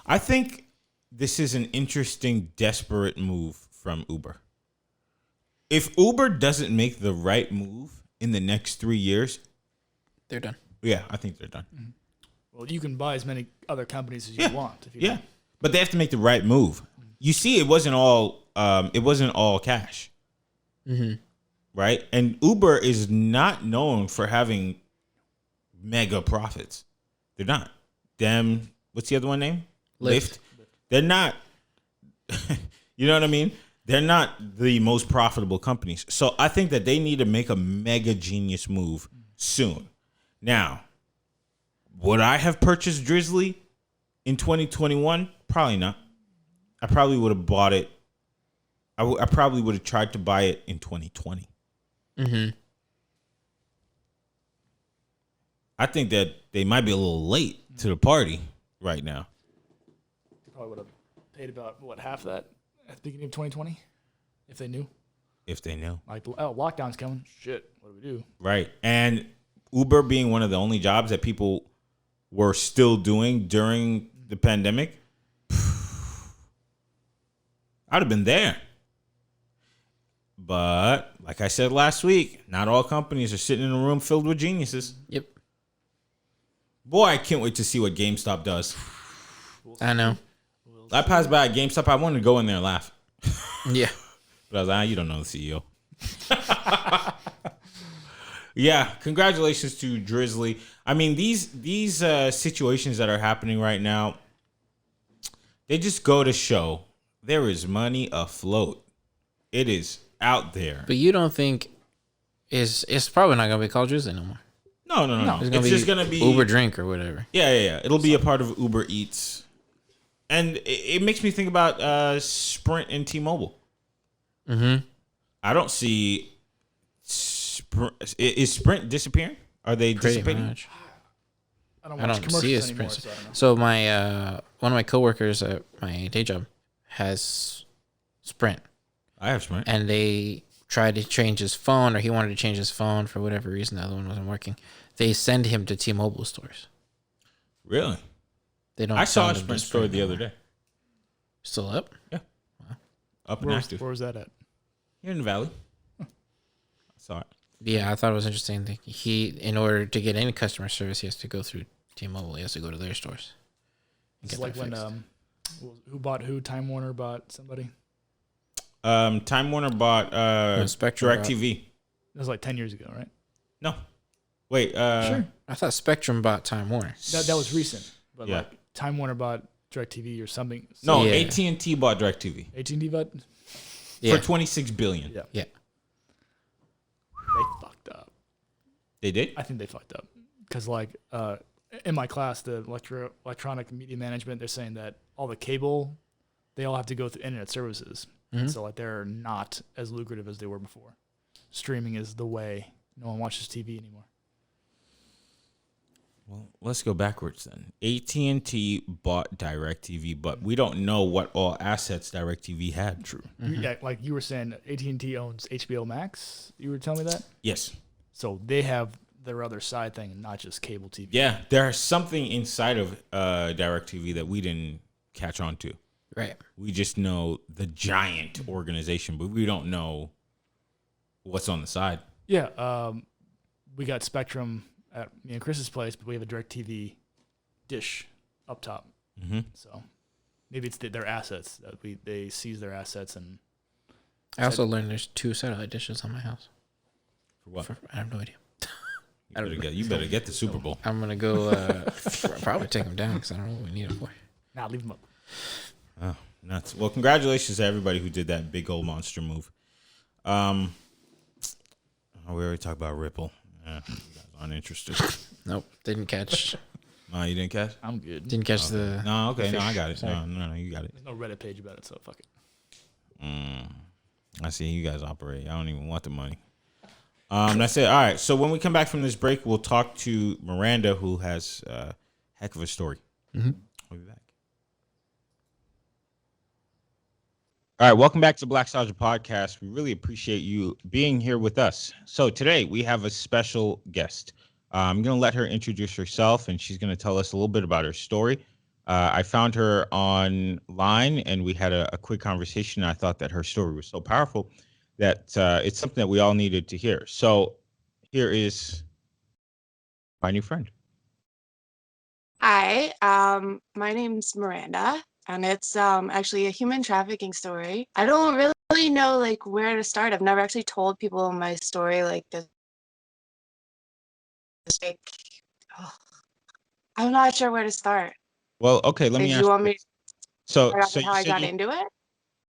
I think this is an interesting, desperate move from Uber. If Uber doesn't make the right move in the next 3 years, they're done. Yeah, I think they're done. Mm-hmm. Well, you can buy as many other companies as you want. If you want. But they have to make the right move. You see, it wasn't all cash, right? And Uber is not known for having mega profits. They're not. Them. What's the other one name? Lyft. They're not. You know what I mean? They're not the most profitable companies. So I think that they need to make a mega genius move soon. Now, would I have purchased Drizzly in 2021? Probably not. I probably would have bought it. I probably would have tried to buy it in 2020. Mm-hmm. I think that they might be a little late to the party right now. They probably would have paid about, half that at the beginning of 2020 if they knew. If they knew. Like, oh, lockdown's coming. Shit, what do we do? Right. And Uber being one of the only jobs that people were still doing during the pandemic, I'd have been there. But like I said last week, not all companies are sitting in a room filled with geniuses. Yep. Boy, I can't wait to see what GameStop does. I know. I passed by at GameStop. I wanted to go in there and laugh. Yeah. But I was like, you don't know the CEO. Yeah, congratulations to Drizzly. I mean, these situations that are happening right now, they just go to show there is money afloat. It is out there. But you don't think it's probably not gonna be called Drizzly no more. No. It's just gonna be Uber Drink or whatever. Yeah. It'll be a part of Uber Eats, and it makes me think about Sprint and T-Mobile. Mm-hmm. I don't see. Is Sprint disappearing? Are they Pretty dissipating? much. I don't I watch don't see a commercials anymore, Sprint. so I don't know. So my one of my coworkers at my day job has Sprint, I have Sprint. and they tried to change his phone, or he wanted to change his phone for whatever reason. The other one wasn't working. They send him to T-Mobile stores. Really? They don't. I saw a send him to Sprint store the other anymore. day. Still up? Up and active. Where was that at? Here in the valley. I saw it. Yeah, I thought it was interesting that he, in order to get any customer service, he has to go through T-Mobile. He has to go to their stores. and It's get like that when fixed. who bought who? Time Warner bought somebody. Time Warner bought Spectrum DirecTV. That was like 10 years ago, right? No. Wait. Sure. I thought Spectrum bought Time Warner. That was recent, but Yeah. like Time Warner bought DirecTV or something. No, Yeah. AT&T bought DirecTV AT&T bought. Yeah. for $26 billion. Yeah. Yeah. They fucked up. They did? I think they fucked up because like in my class, the electronic media management, they're saying that all the cable, they all have to go through internet services. Mhm. So like they're not as lucrative as they were before. Streaming is the way. No one watches TV anymore. Well, let's go backwards then. AT&T bought DirecTV, but we don't know what all assets DirecTV had. True. Yeah, like you were saying, AT&T owns HBO Max. You were telling me that. Yes. So they have their other side thing, not just cable TV. Yeah, there's something inside of DirecTV that we didn't catch on to. Right. We just know the giant organization, but we don't know what's on the side. Yeah. We got Spectrum at me and Chris's place, but we have a DirecTV dish up top. Mm-hmm. So maybe it's their assets that they seize their assets and. I also learned there's 2 satellite dishes on my house. For what? I have no idea. You better get the Super Bowl. I'm gonna go probably take them down because I don't know what we need them for. Nah, leave them up. Oh, nuts. Well, congratulations to everybody who did that big old monster move. We already talked about Ripple. Yeah, you guys aren't interested. Nope, didn't catch. No, you didn't catch? I'm good. Didn't catch the. No, okay. the No, I fish. got it. Sorry. No, you got it. There's no Reddit page about it, so fuck it. I see you guys operate. I don't even want the money. That's it. All right. So when we come back from this break, we'll talk to Miranda, who has a heck of a story. Mm-hmm. We'll be back. All right. Welcome back to Blackstalgia Podcast. We really appreciate you being here with us. So today we have a special guest. I'm going to let her introduce herself, and she's going to tell us a little bit about her story. I found her online, and we had a quick conversation. I thought that her story was so powerful that it's something that we all needed to hear. So here is my new friend. Hi, my name's Miranda, and it's actually a human trafficking story. I don't really know like where to start. I've never actually told people my story like this. Like, oh, I'm not sure where to start. Well, okay, let Like, me do ask you you. want me to So, start off so with how you I said got you, into it?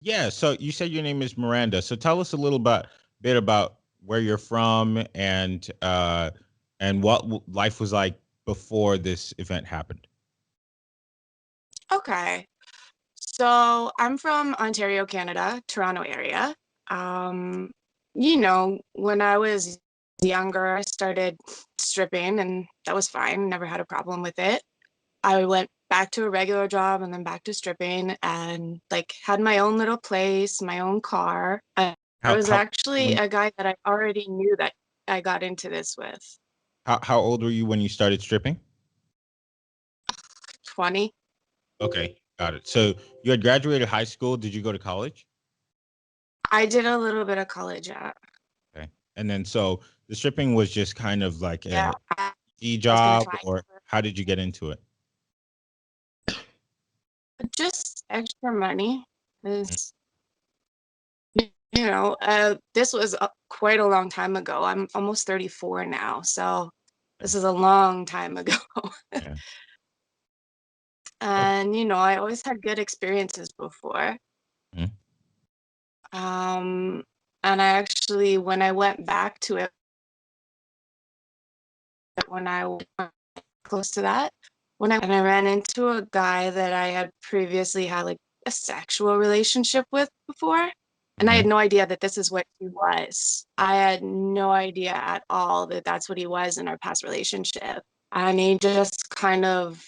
yeah. So you said your name is Miranda. So tell us a little bit about where you're from and what life was like before this event happened. Okay. So I'm from Ontario, Canada, Toronto area. When I was younger, I started stripping and that was fine. Never had a problem with it. I went back to a regular job and then back to stripping and like had my own little place, my own car. I was actually a guy that I already knew that I got into this with. How old were you when you started stripping? 20. Okay, got it. So you had graduated high school. Did you go to college? I did a little bit of college at. Okay, and then so the stripping was just kind of like Yeah, a I job, try or how did you get into it? just extra money is This was quite a long time ago. I'm almost 34 now, so this is a long time ago. Yeah. And I always had good experiences before. Mhm. And I actually, when I went back to it, when I was close to that, and I ran into a guy that I had previously had like a sexual relationship with before. And I had Mhm. no idea that this is what he was. I had no idea at all that that's what he was in our past relationship. And he just kind of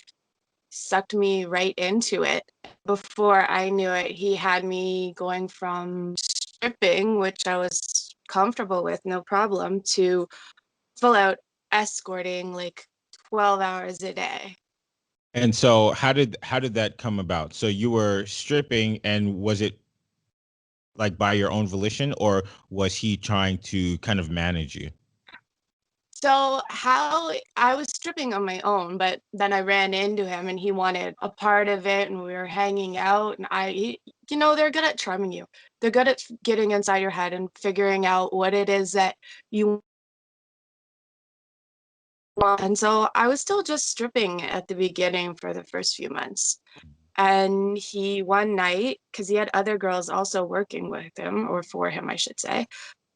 sucked me right into it. Before I knew it, he had me going from stripping, which I was comfortable with, no problem, to full out escorting like 12 hours a day. And so how did that come about? So you were stripping, and was it like by your own volition, or was he trying to kind of manage you? So how I was stripping on my own, but then I ran into him and he wanted a part of it and we were hanging out and they're good at charming you. They're good at getting inside your head and figuring out what it is that you want. And so I was still just stripping at the beginning for the first few months. And he one night, because he had other girls also working with him or for him, I should say,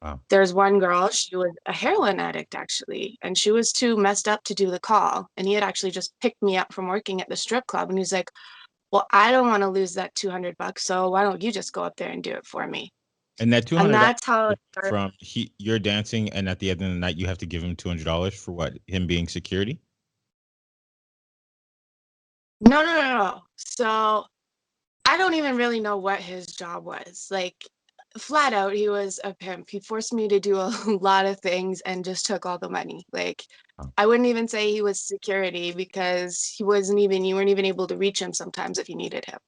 Wow. there's one girl, she was a heroin addict actually, and she was too messed up to do the call. And he had actually just picked me up from working at the strip club. And he's like, well, I don't want to lose that $200. So why don't you just go up there and do it for me? And that And $200 that's how it started. from you're dancing, and at the end of the night you have to give him $200 for what? Him being security? No. So I don't even really know what his job was. Like, flat out, he was a pimp. He forced me to do a lot of things and just took all the money. Like, Oh, I wouldn't even say he was security because you weren't even able to reach him sometimes if you needed him.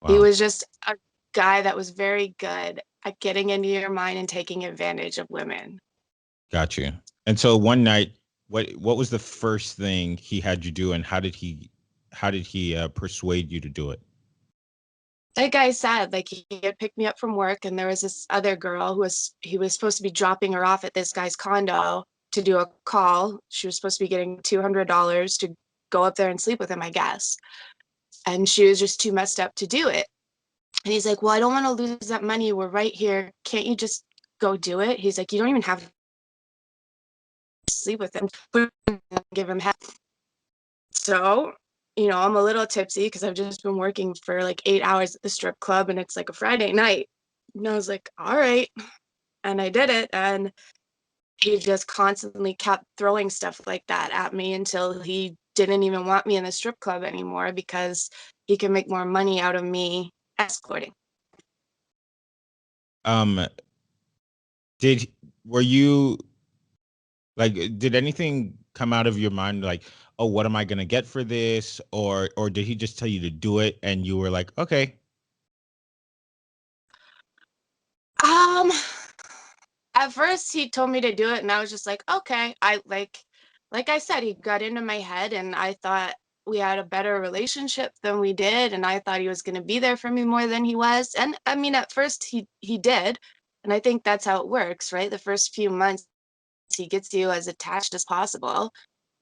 He wow. was just a guy that was very good at getting into your mind and taking advantage of women. Got you. And so one night, what was the first thing he had you do, and how did he persuade you to do it? Like I said, like he had picked me up from work, and there was this other girl he was supposed to be dropping her off at this guy's condo to do a call. She was supposed to be getting $200 to go up there and sleep with him, I guess. And she was just too messed up to do it. And he's like, well, I don't want to lose that money. We're right here. Can't you just go do it? He's like, you don't even have to sleep with him. Give him head. So, I'm a little tipsy because I've just been working for like 8 hours at the strip club and it's like a Friday night. And I was like, all right. And I did it. And he just constantly kept throwing stuff like that at me until he didn't even want me in the strip club anymore because he can make more money out of me escorting. Um, did were you like did anything come out of your mind like, oh, what am I gonna get for this? Or did he just tell you to do it and you were like, okay. Um, at first he told me to do it and I was just like, okay. Like I said, he got into my head and I thought we had a better relationship than we did and I thought he was going to be there for me more than he was. And I mean at first he did. And I think that's how it works, right? The first few months he gets you as attached as possible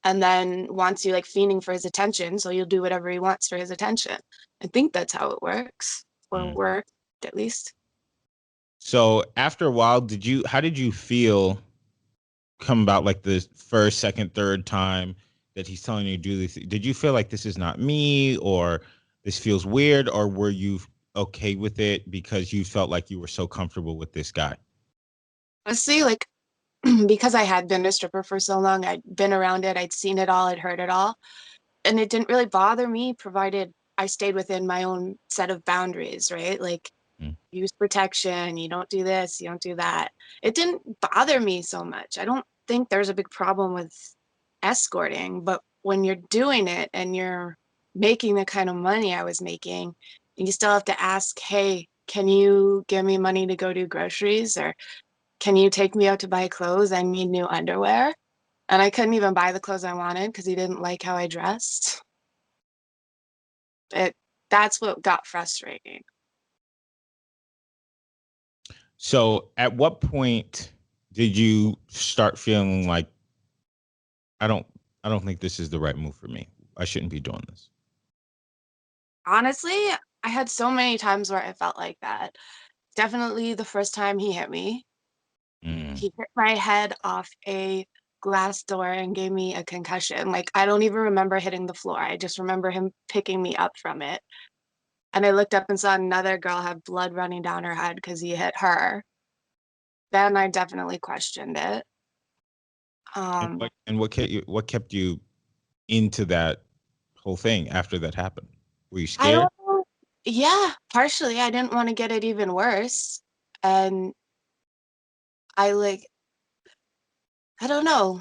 and then wants you like fiending for his attention, so you'll do whatever he wants for his attention. I think that's how it works, or Mm. worked at least. So after a while, how did you feel come about, like the first, second, third time that he's telling you to do this? Did you feel like this is not me, or this feels weird, or were you okay with it because you felt like you were so comfortable with this guy? Honestly, like because I had been a stripper for so long, I'd been around it, I'd seen it all, I'd heard it all. And it didn't really bother me, provided I stayed within my own set of boundaries, right? Like Mm. use protection, you don't do this, you don't do that. It didn't bother me so much. I don't think there's a big problem with escorting, but when you're doing it and you're making the kind of money I was making, and you still have to ask, hey, can you give me money to go do groceries? Or can you take me out to buy clothes? I need new underwear. And I couldn't even buy the clothes I wanted because he didn't like how I dressed. It That's what got frustrating. So at what point did you start feeling like I don't think this is the right move for me. I shouldn't be doing this. Honestly, I had so many times where I felt like that. Definitely the first time he hit me. Mm. He hit my head off a glass door and gave me a concussion. Like, I don't even remember hitting the floor. I just remember him picking me up from it. And I looked up and saw another girl have blood running down her head because he hit her. Then I definitely questioned it. And what kept you into that whole thing after that happened? Were you I scared? don't know. Yeah, partially. I didn't want to get it even worse. And I like, I don't know.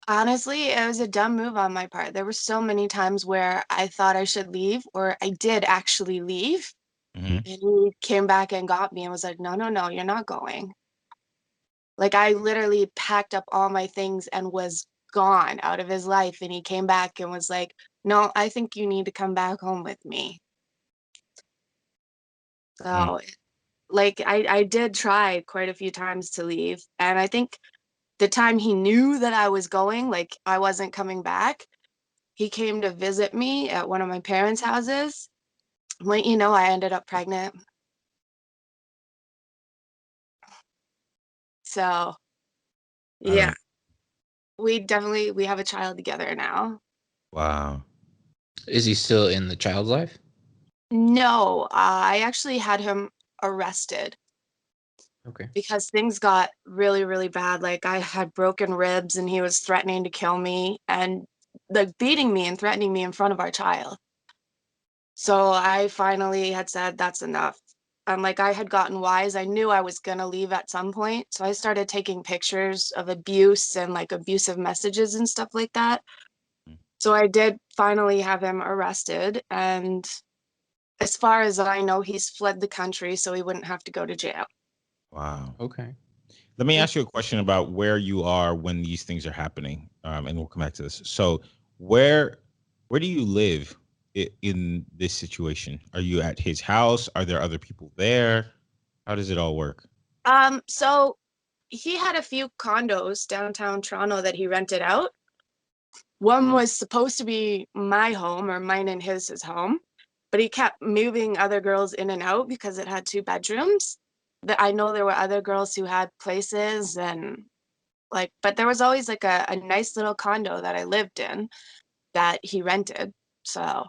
Honestly, it was a dumb move on my part. There were so many times where I thought I should leave, or I did actually leave. Mm-hmm. And he came back and got me and was like, no, no, no, you're not going. Like, I literally packed up all my things and was gone out of his life. And he came back and was like, no, I think you need to come back home with me. Mm. So, like, I did try quite a few times to leave. And I think the time he knew that I was going, like, I wasn't coming back, he came to visit me at one of my parents' houses. When you know, I ended up pregnant. So, All yeah, right. we have a child together now. Wow. Is he still in the child's life? No, I actually had him arrested Okay. because things got really, really bad. Like, I had broken ribs and he was threatening to kill me and like beating me and threatening me in front of our child. So I finally had said that's enough. And like, I had gotten wise. I knew I was gonna leave at some point. So I started taking pictures of abuse and like abusive messages and stuff like that. So I did finally have him arrested. And as far as I know, he's fled the country so he wouldn't have to go to jail. Wow. Okay. Let me ask you a question about where you are when these things are happening, and we'll come back to this. So, where do you live in this situation? Are you at his house? Are there other people there? How does it all work? So he had a few condos downtown Toronto that he rented out. One was supposed to be my home or mine and his home, but he kept moving other girls in and out because it had two bedrooms. That I know there were other girls who had places and like, but there was always like a nice little condo that I lived in that he rented. So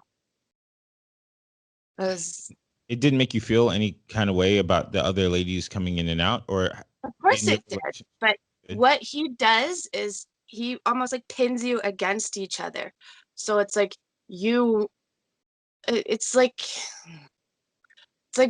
it was, It didn't make you feel any kind of way about the other ladies coming in and out, or of course in your it did. relationship? But what he does is he almost like pins you against each other. So it's like you, it's like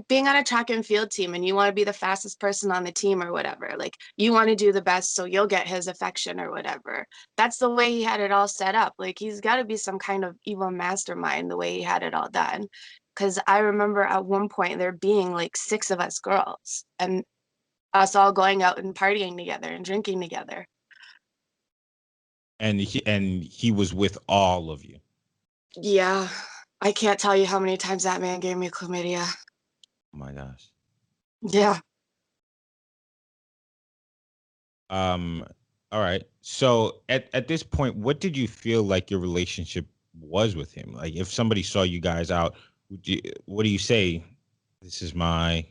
being on a track and field team and you want to be the fastest person on the team or whatever. Like, you want to do the best so you'll get his affection or whatever. That's the way he had it all set up. Like, he's got to be some kind of evil mastermind the way he had it all done. Because I remember at one point there being like 6 of us girls and us all going out and partying together and drinking together. And he was with all of you. Yeah, I can't tell you how many times that man gave me chlamydia. Oh my gosh. Yeah. Um. All right. So at this point, what did you feel like your relationship was with him? Like, if somebody saw you guys out, what do you say? This is my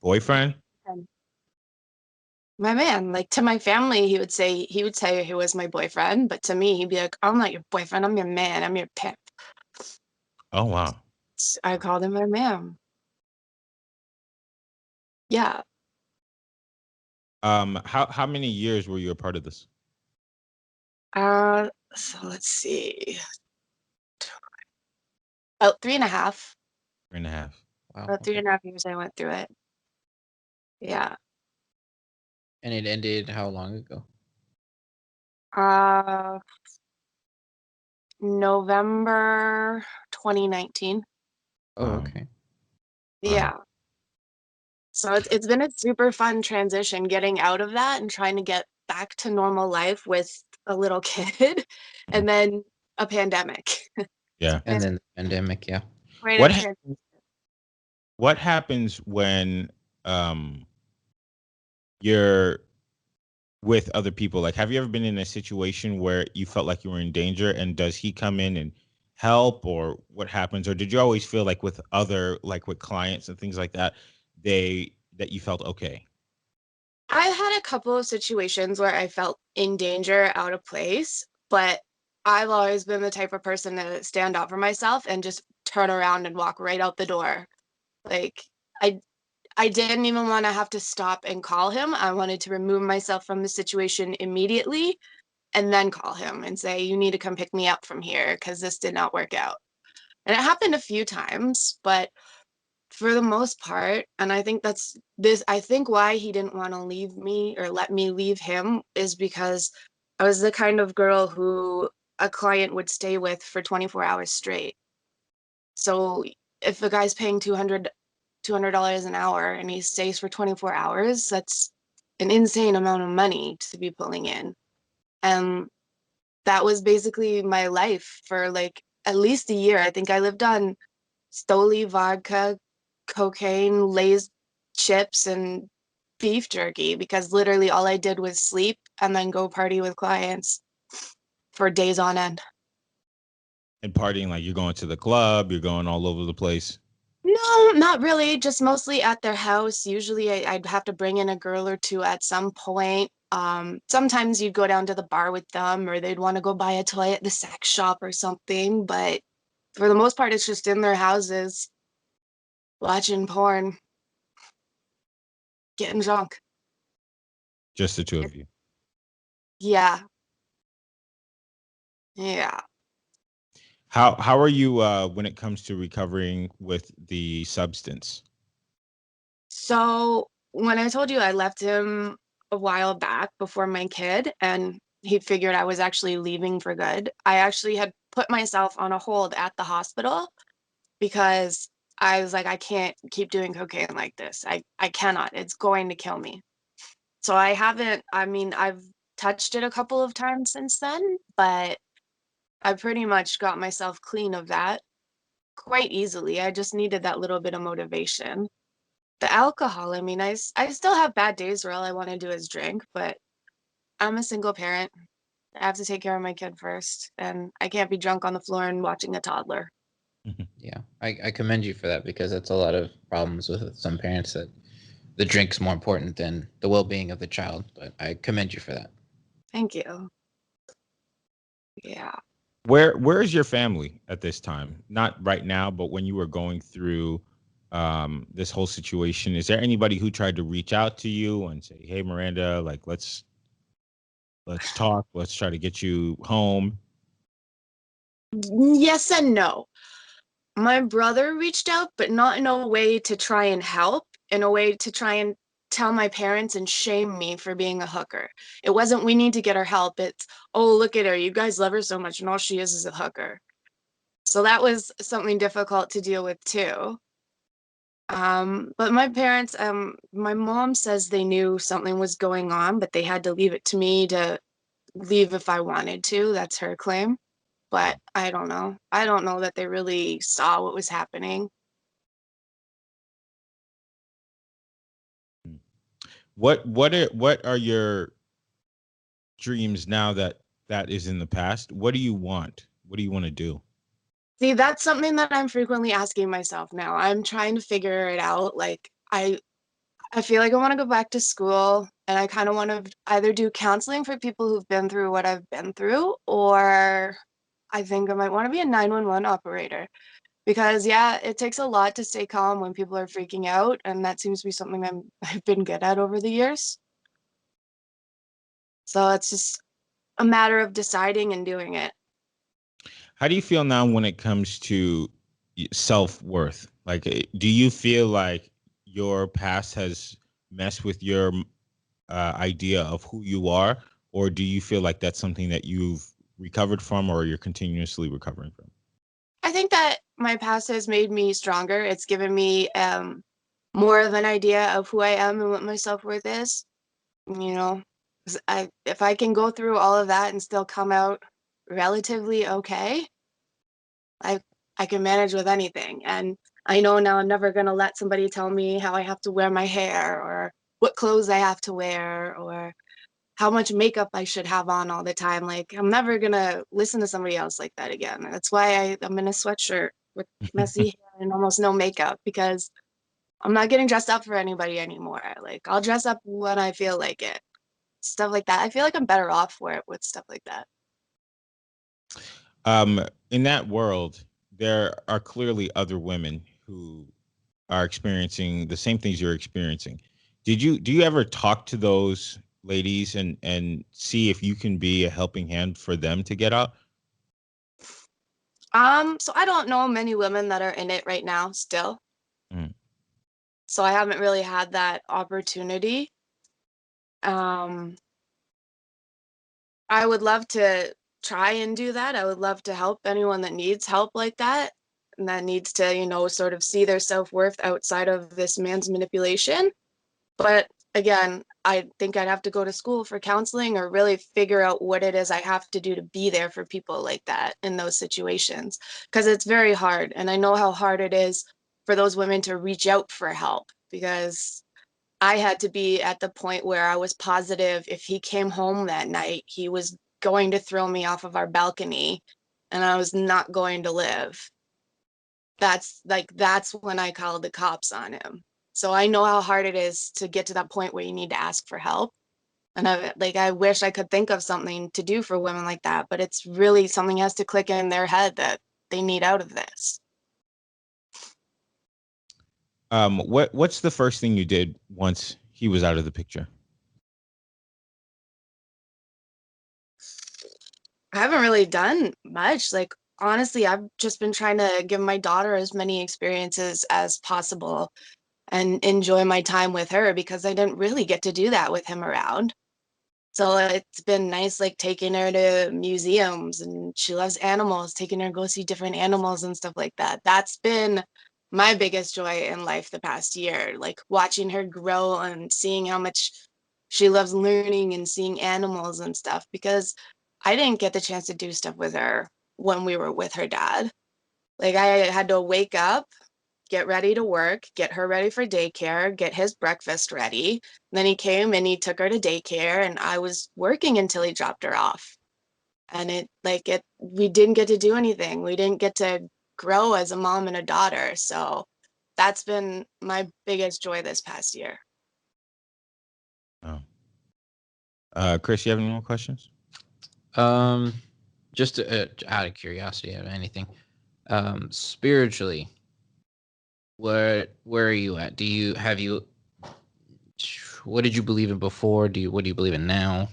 boyfriend. My man, like, to my family, he would say he was my boyfriend, but to me, he'd be like, I'm not your boyfriend, I'm your man, I'm your pimp. Oh wow. I called him my man. Yeah. How many years were you a part of this? So let's see. About 3.5. 3.5. Wow. About three Okay. and a half years I went through it. Yeah. And it ended how long ago? Uh November 2019. Oh, okay. Yeah. So it's been a super fun transition getting out of that and trying to get back to normal life with a little kid and then a pandemic. Yeah. And then the pandemic, yeah. Right What up happens? What happens when um you're with other people? Like, have you ever been in a situation where you felt like you were in danger, and does he come in and help, or what happens? Or did you always feel like with other, like with clients and things like that, that you felt okay? I've had a couple of situations where I felt in danger, out of place, but I've always been the type of person to stand up for myself and just turn around and walk right out the door. Like I I didn't even want to have to stop and call him. I wanted to remove myself from the situation immediately and then call him and say, "You need to come pick me up from here because this did not work out." And it happened a few times, but for the most part, and I think why he didn't want to leave me or let me leave him is because I was the kind of girl who a client would stay with for 24 hours straight. So if a guy's paying $200 an hour and he stays for 24 hours, that's an insane amount of money to be pulling in. And that was basically my life for like at least a year. I think I lived on Stoli vodka, cocaine, Lay's chips, and beef jerky because literally all I did was sleep and then go party with clients for days on end. And partying, like you're going to the club, you're going all over the place. No, not really. Just mostly at their house. Usually I'd have to bring in a girl or two at some point. Sometimes you'd go down to the bar with them or they'd want to go buy a toy at the sex shop or something. But for the most part, it's just in their houses watching porn, getting drunk. Just the two of you. Yeah. Yeah. How are you when it comes to recovering with the substance? So when I told you I left him a while back before my kid and he figured I was actually leaving for good, I actually had put myself on a hold at the hospital because I was like, I can't keep doing cocaine like this. I cannot. It's going to kill me. So I haven't, I mean, I've touched it a couple of times since then, but I pretty much got myself clean of that quite easily. I just needed that little bit of motivation. The alcohol, I mean, I still have bad days where all I want to do is drink, but I'm a single parent. I have to take care of my kid first, and I can't be drunk on the floor and watching a toddler. Mhm. Yeah, I commend you for that because that's a lot of problems with some parents that the drink's more important than the well-being of the child. But I commend you for that. Thank you. Yeah. Where is your family at this time? Not right now, but when you were going through this whole situation, is there anybody who tried to reach out to you and say, "Hey, Miranda, like let's talk. Let's try to get you home." Yes and no. My brother reached out, but not in a way to try and help, in a way to try and tell my parents and shame me for being a hooker. It wasn't, we need to get her help. It's, oh, look at her. You guys love her so much, and all she is a hooker. So that was something difficult to deal with too. But my parents, my mom says they knew something was going on, but they had to leave it to me to leave if I wanted to. That's her claim. But I don't know. I don't know that they really saw what was happening. What are your dreams now that that is in the past? What do you want? What do you want to do? See, that's something that I'm frequently asking myself now. I'm trying to figure it out. Like I feel like I want to go back to school and I kind of want to either do counseling for people who've been through what I've been through, or I think I might want to be a 911 operator because, yeah, it takes a lot to stay calm when people are freaking out. And that seems to be something I've been good at over the years. So it's just a matter of deciding and doing it. How do you feel now when it comes to self worth? Like, do you feel like your past has messed with your idea of who you are, or do you feel like that's something that you've recovered from, or you're continuously recovering from? I think that my past has made me stronger. It's given me more of an idea of who I am and what my self worth is. You know, 'cause if I can go through all of that and still come out relatively okay, I I can manage with anything. And I know now I'm never gonna let somebody tell me how I have to wear my hair or what clothes I have to wear or how much makeup I should have on all the time. Like, I'm never gonna listen to somebody else like that again. That's why I'm in a sweatshirt with messy hair and almost no makeup, because I'm not getting dressed up for anybody anymore. Like, I'll dress up when I feel like it. Stuff like that. I feel like I'm better off for it with stuff like that. In that world, there are clearly other women who are experiencing the same things you're experiencing. Do you ever talk to those ladies and see if you can be a helping hand for them to get out? So I don't know many women that are in it right now still. Mm. So I haven't really had that opportunity. Um, I would love to try and do that. I would love to help anyone that needs help like that and that needs to, sort of see their self-worth outside of this man's manipulation. But again, I think I'd have to go to school for counseling or really figure out what it is I have to do to be there for people like that in those situations, because it's very hard. And I know how hard it is for those women to reach out for help, because I had to be at the point where I was positive if he came home that night, he was going to throw me off of our balcony and I was not going to live. That's when I called the cops on him. So I know how hard it is to get to that point where you need to ask for help. And I wish I could think of something to do for women like that, but it's really something has to click in their head that they need out of this. What's the first thing you did once he was out of the picture? I haven't really done much. Like, honestly, I've just been trying to give my daughter as many experiences as possible and enjoy my time with her, because I didn't really get to do that with him around. So it's been nice, like taking her to museums, and she loves animals, taking her to go see different animals and stuff like that. That's been my biggest joy in life the past year, like watching her grow and seeing how much she loves learning and seeing animals and stuff, because I didn't get the chance to do stuff with her when we were with her dad. Like, I had to wake up, get ready to work, get her ready for daycare, get his breakfast ready. Then he came and he took her to daycare, and I was working until he dropped her off. And we didn't get to do anything. We didn't get to grow as a mom and a daughter. So that's been my biggest joy this past year. Oh. Chris, you have any more questions? Just out of curiosity, out of anything, spiritually, where are you at? What did you believe in before? What do you believe in now?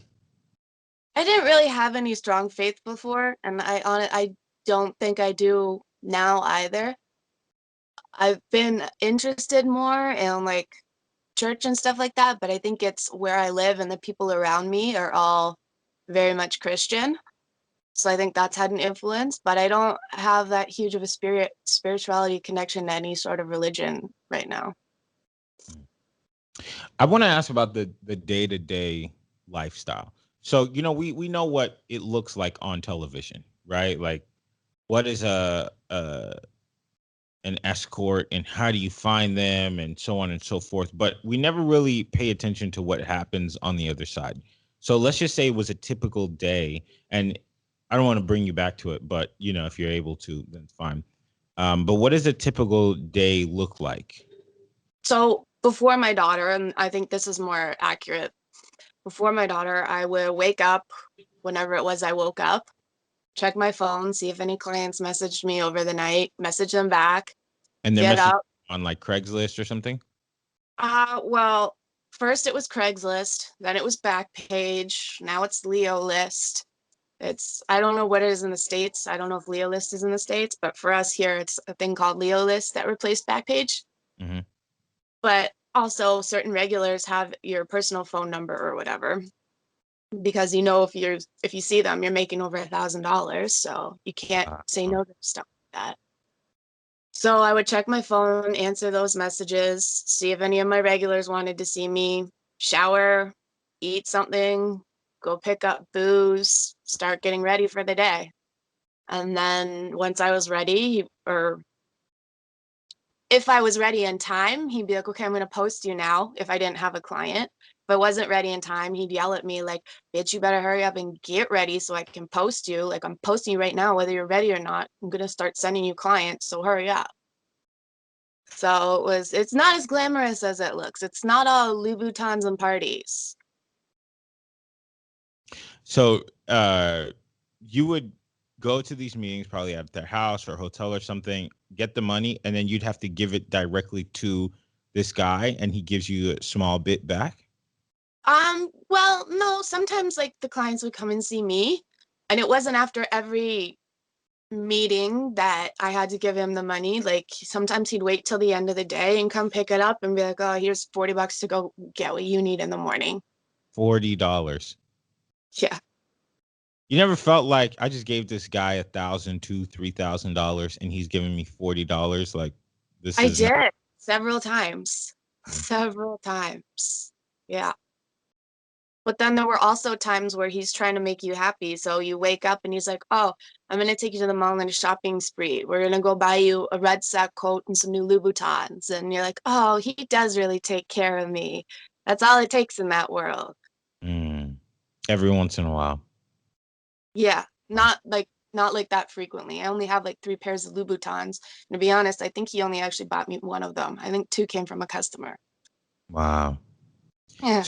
I didn't really have any strong faith before, and I don't think I do now either. I've been interested more in like church and stuff like that, but I think it's where I live and the people around me are all very much Christian. So I think that's had an influence, but I don't have that huge of a spirituality connection to any sort of religion right now. I want to ask about the day-to-day lifestyle. So, we know what it looks like on television, right? Like, what is an escort and how do you find them and so on and so forth, but we never really pay attention to what happens on the other side. So let's just say it was a typical day, and I don't want to bring you back to it, but if you're able to, then it's fine. But what does a typical day look like? So before my daughter, and I think this is more accurate, before my daughter, I would wake up whenever it was I woke up, check my phone, see if any clients messaged me over the night, message them back, And they're get messaging up. on like Craigslist or something? Well, first it was Craigslist, then it was Backpage, now it's Leo List. I don't know what it is in the States. I don't know if Leo List is in the States, but for us here, it's a thing called Leo List that replaced Backpage. Hmm. But also certain regulars have your personal phone number or whatever, because if you see them, you're making over $1,000, so you can't say no to stuff like that. So I would check my phone, answer those messages, see if any of my regulars wanted to see me, shower, eat something, go pick up booze, start getting ready for the day. And then once I was ready, or if I was ready in time, he'd be like, okay, I'm going to post you now if I didn't have a client. If I wasn't ready in time, he'd yell at me like, bitch, you better hurry up and get ready so I can post you. Like, I'm posting you right now, whether you're ready or not. I'm going to start sending you clients, so hurry up. So it's not as glamorous as it looks. It's not all Louboutins and parties. So you would go to these meetings probably at their house or hotel or something, get the money, and then you'd have to give it directly to this guy, and he gives you a small bit back. Well, no, sometimes like the clients would come and see me, and it wasn't after every meeting that I had to give him the money. Like sometimes he'd wait till the end of the day and come pick it up and be like, oh, here's $40 to go get what you need in the morning. $40. Yeah. You never felt like I just gave this guy $1,000, $2,000, $3,000, and he's giving me $40. Like this I is did not. several times. Several times. Yeah. But then there were also times where he's trying to make you happy. So you wake up and he's like, oh, I'm going to take you to the mall on a shopping spree. We're going to go buy you a red sack coat and some new Louboutins. And you're like, oh, he does really take care of me. That's all it takes in that world. Every once in a while. Yeah. Not like that frequently. I only have like 3 pairs of Louboutins. And to be honest, I think he only actually bought me one of them. I think 2 came from a customer. Wow. Yeah.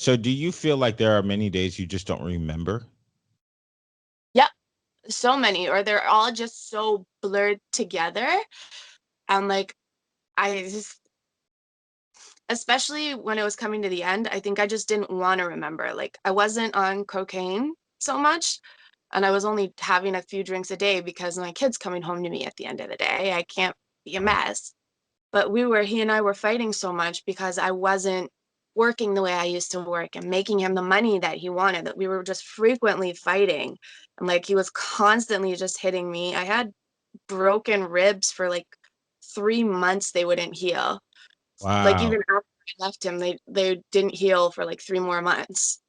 So do you feel like there are many days you just don't remember? Yep. So many, or they're all just so blurred together. And like, I just, especially when it was coming to the end, I think I just didn't want to remember. Like, I wasn't on cocaine so much, and I was only having a few drinks a day because my kid's coming home to me at the end of the day. I can't be a mess. But he and I were fighting so much because I wasn't working the way I used to work and making him the money that he wanted, that we were just frequently fighting. And like, he was constantly just hitting me. I had broken ribs for like 3 months. They wouldn't heal. Like Wow. even after I left him, they didn't heal for like 3 more months.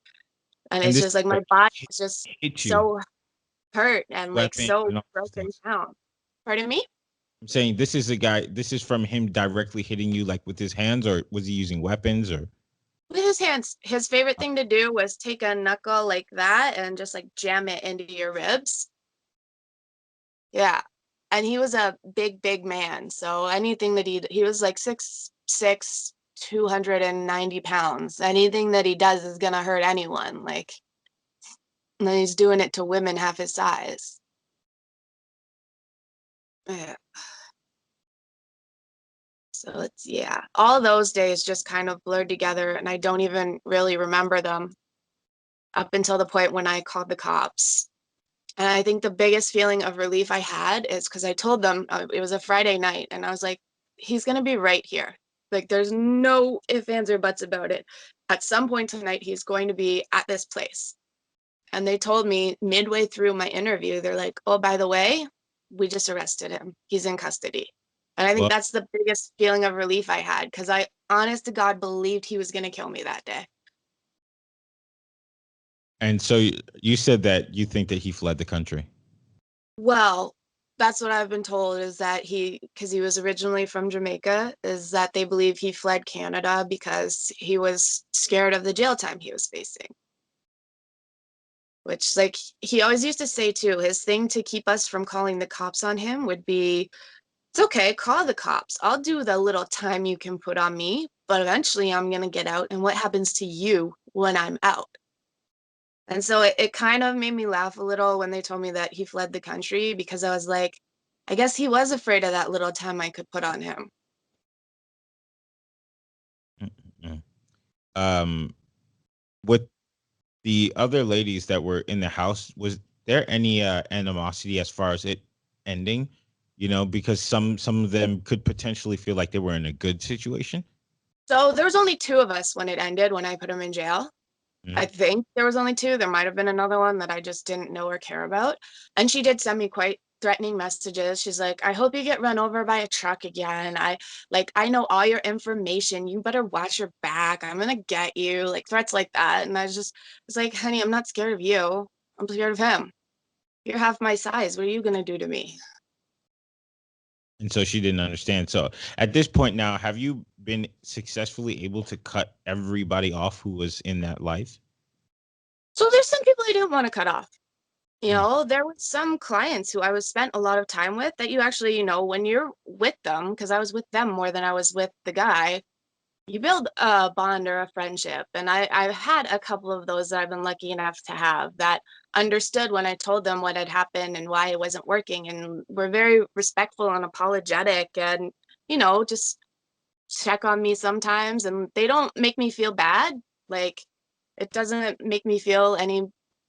And And it's this just like my body hit is just hit you, so hurt and like weapons so and all these broken things. down. Pardon me? I'm saying this is a guy. This is from him directly hitting you, like with his hands, or was he using weapons? Or With his hands. His favorite thing to do was take a knuckle like that and just like jam it into your ribs. Yeah. And he was a big man. So anything that he was like 6'6", 290 pounds. Anything that he does is gonna hurt anyone. Like, and then he's doing it to women half his size. Yeah. So yeah, all those days just kind of blurred together and I don't even really remember them up until the point when I called the cops. And I think the biggest feeling of relief I had is because I told them it was a Friday night, and I was like, he's going to be right here. Like, there's no ifs, ands, or buts about it. At some point tonight, he's going to be at this place. And they told me midway through my interview, they're like, oh, by the way, we just arrested him. He's in custody. And I think well, that's the biggest feeling of relief I had because I, honest to God, believed he was going to kill me that day. and so you said that you think that he fled the country. Well, that's what I've been told is that because he was originally from Jamaica, is that they believe he fled Canada because he was scared of the jail time he was facing. Which, like, he always used to say too, his thing to keep us from calling the cops on him would be, it's okay, call the cops. I'll do the little time you can put on me, but eventually I'm going to get out. And what happens to you when I'm out? And so it kind of made me laugh a little when they told me that he fled the country because I was like, I guess he was afraid of that little time I could put on him. Mm-mm. Um, with the other ladies that were in the house, was there any animosity as far as it ending? You know, because some of them could potentially feel like they were in a good situation. So there was only 2 of us when it ended, when I put him in jail. I Mm. think there was only 2. There might have been another one that I just didn't know or care about. And she did send me quite threatening messages. She's like, I hope you get run over by a truck again. I know all your information. You better watch your back. I'm gonna get you. Like threats like that. And I was like, honey, I'm not scared of you. I'm scared of him. You're half my size. What are you gonna do to me? And so she didn't understand. So at this point now, have you been successfully able to cut everybody off who was in that life? So there's some people I didn't want to cut off. You Mm. know, there was some clients who I was spent a lot of time with that you actually, you know, when you're with them, because I was with them more than I was with the guy, you build a bond or a friendship. And I've had a couple of those that I've been lucky enough to have that understood when I told them what had happened and why it wasn't working, and were very respectful and apologetic, and, you know, just check on me sometimes. And they don't make me feel bad. Like, it doesn't make me feel any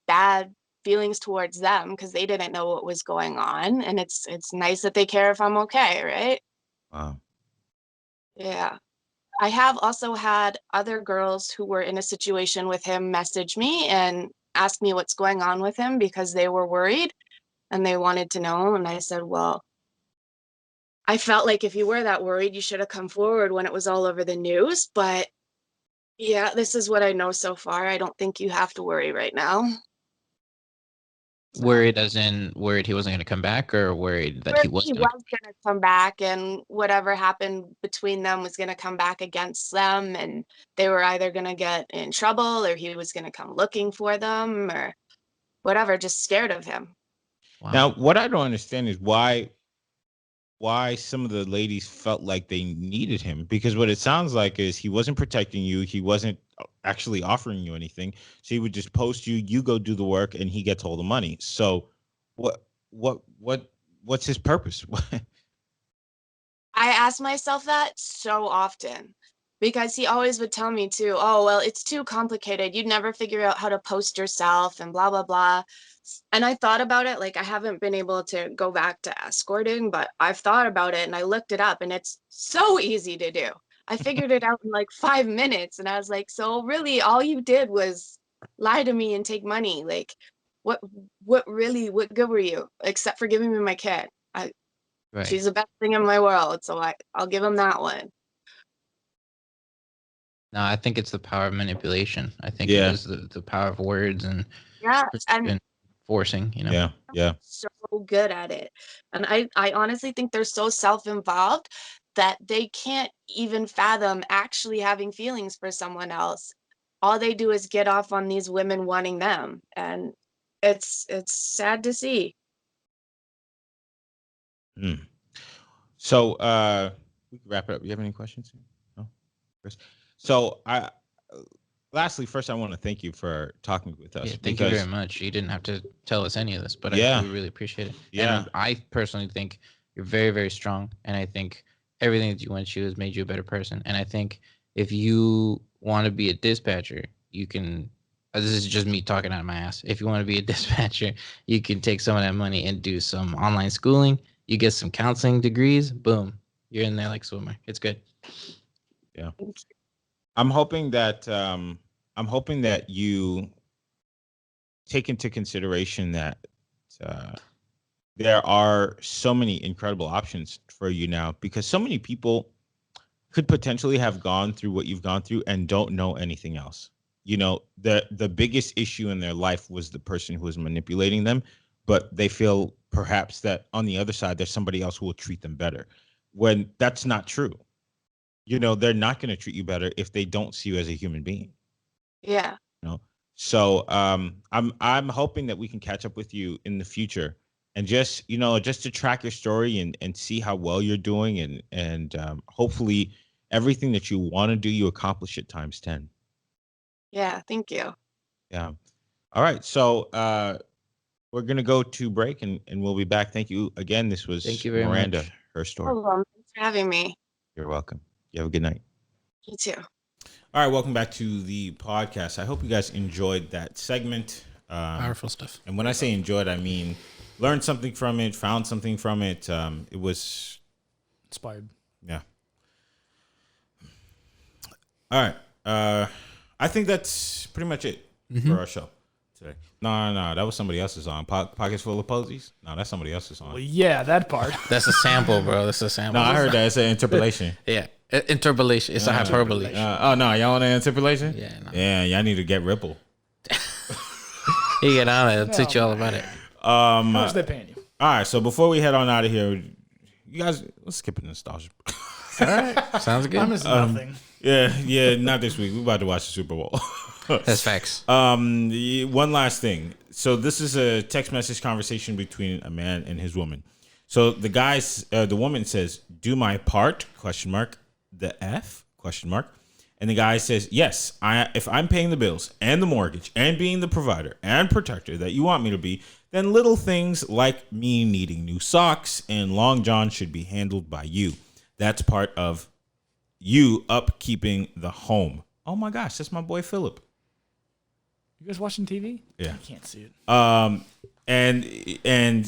bad feelings towards them because they didn't know what was going on. And it's nice that they care if I'm okay, right? Wow. Yeah. I have also had other girls who were in a situation with him message me and ask me what's going on with him because they were worried and they wanted to know. And I said, well, I felt like if you were that worried, you should have come forward when it was all over the news. But yeah, this is what I know so far. I don't think you have to worry right now. So, Worried as in worried he wasn't going to come back, or worried that he was he going was going to come back, and whatever happened between them was going to come back against them. And they were either going to get in trouble or he was going to come looking for them or whatever, just scared of him. Wow. Now, what I don't understand is why some of the ladies felt like they needed him, because what it sounds like is he wasn't protecting you, he wasn't actually offering you anything, so he would just post you go do the work, and he gets all the money. So what's his purpose? I ask myself that so often because he always would tell me too, oh, well, it's too complicated. You'd never figure out how to post yourself and blah, blah, blah. And I thought about it. Like, I haven't been able to go back to escorting, but I've thought about it and I looked it up and it's so easy to do. I figured it out in like 5 minutes. And I was like, so really all you did was lie to me and take money. Like, what what good were you except for giving me my kid? Right. She's the best thing in my world, so I'll give him that one. No, I think it's the power of manipulation. I think Yeah. it is the power of words and Yeah, and persuasion, forcing, you know. Yeah. so good at it. And I honestly think they're so self-involved that they can't even fathom actually having feelings for someone else. All they do is get off on these women wanting them, and it's sad to see. Mm. So we can wrap it up. You have any questions? No, Chris? So lastly, first I want to thank you for talking with us. Yeah, thank you very much. You didn't have to tell us any of this, but Yeah. we really appreciate it. Yeah. And I personally think you're very, very strong. And I think everything that you went through has made you a better person. And I think if you want to be a dispatcher, you can. This is just me talking out of my ass. If you want to be a dispatcher, you can take some of that money and do some online schooling. You get some counseling degrees. Boom, you're in there like swimmer. It's good. Yeah. I'm hoping that you take into consideration that there are so many incredible options for you now, because so many people could potentially have gone through what you've gone through and don't know anything else. You know, the biggest issue in their life was the person who was manipulating them, but they feel perhaps that on the other side there's somebody else who will treat them better, when that's not true. You know, they're not going to treat you better if they don't see you as a human being. Yeah. You know, so I'm hoping that we can catch up with you in the future, and just to track your story and see how well you're doing, and hopefully everything that you want to do, you accomplish it times 10. Yeah, thank you. Yeah. All right. So we're gonna go to break, and we'll be back. Thank you again. This was Thank you very Miranda, much. her story. Thanks for having me. You're welcome. You have a good night. You too. All right, welcome back to the podcast. I hope you guys enjoyed that segment. Powerful stuff. And when I say enjoyed, I mean learned something from it, found something from it. It was Inspired. yeah. All right. I think that's pretty much it for our show today. No, that was somebody else's song. Pockets full of posies? No, that's somebody else's song. Well, yeah, that part. That's a sample, bro. That's a sample. No, I heard that. It's an interpolation. Yeah, interpolation. It's a hyperbole. Oh, no, y'all want an interpolation? Yeah, no. Yeah, y'all need to get Ripple. You get on it. I'll teach you all about it. How much they paying you? All right, so before we head on out of here, you guys, let's skip it nostalgia. All right, sounds good. I'm missing nothing. Yeah, not this week. We're about to watch the Super Bowl. That's facts. One last thing. So this is a text message conversation between a man and his woman. So the woman says, "Do my part?" ? The F ? And the guy says, "Yes, if I'm paying the bills and the mortgage and being the provider and protector that you want me to be, then little things like me needing new socks and long john should be handled by you. That's part of you upkeeping the home." Oh my gosh, that's my boy Philip. You guys watching TV? Yeah. I can't see it. And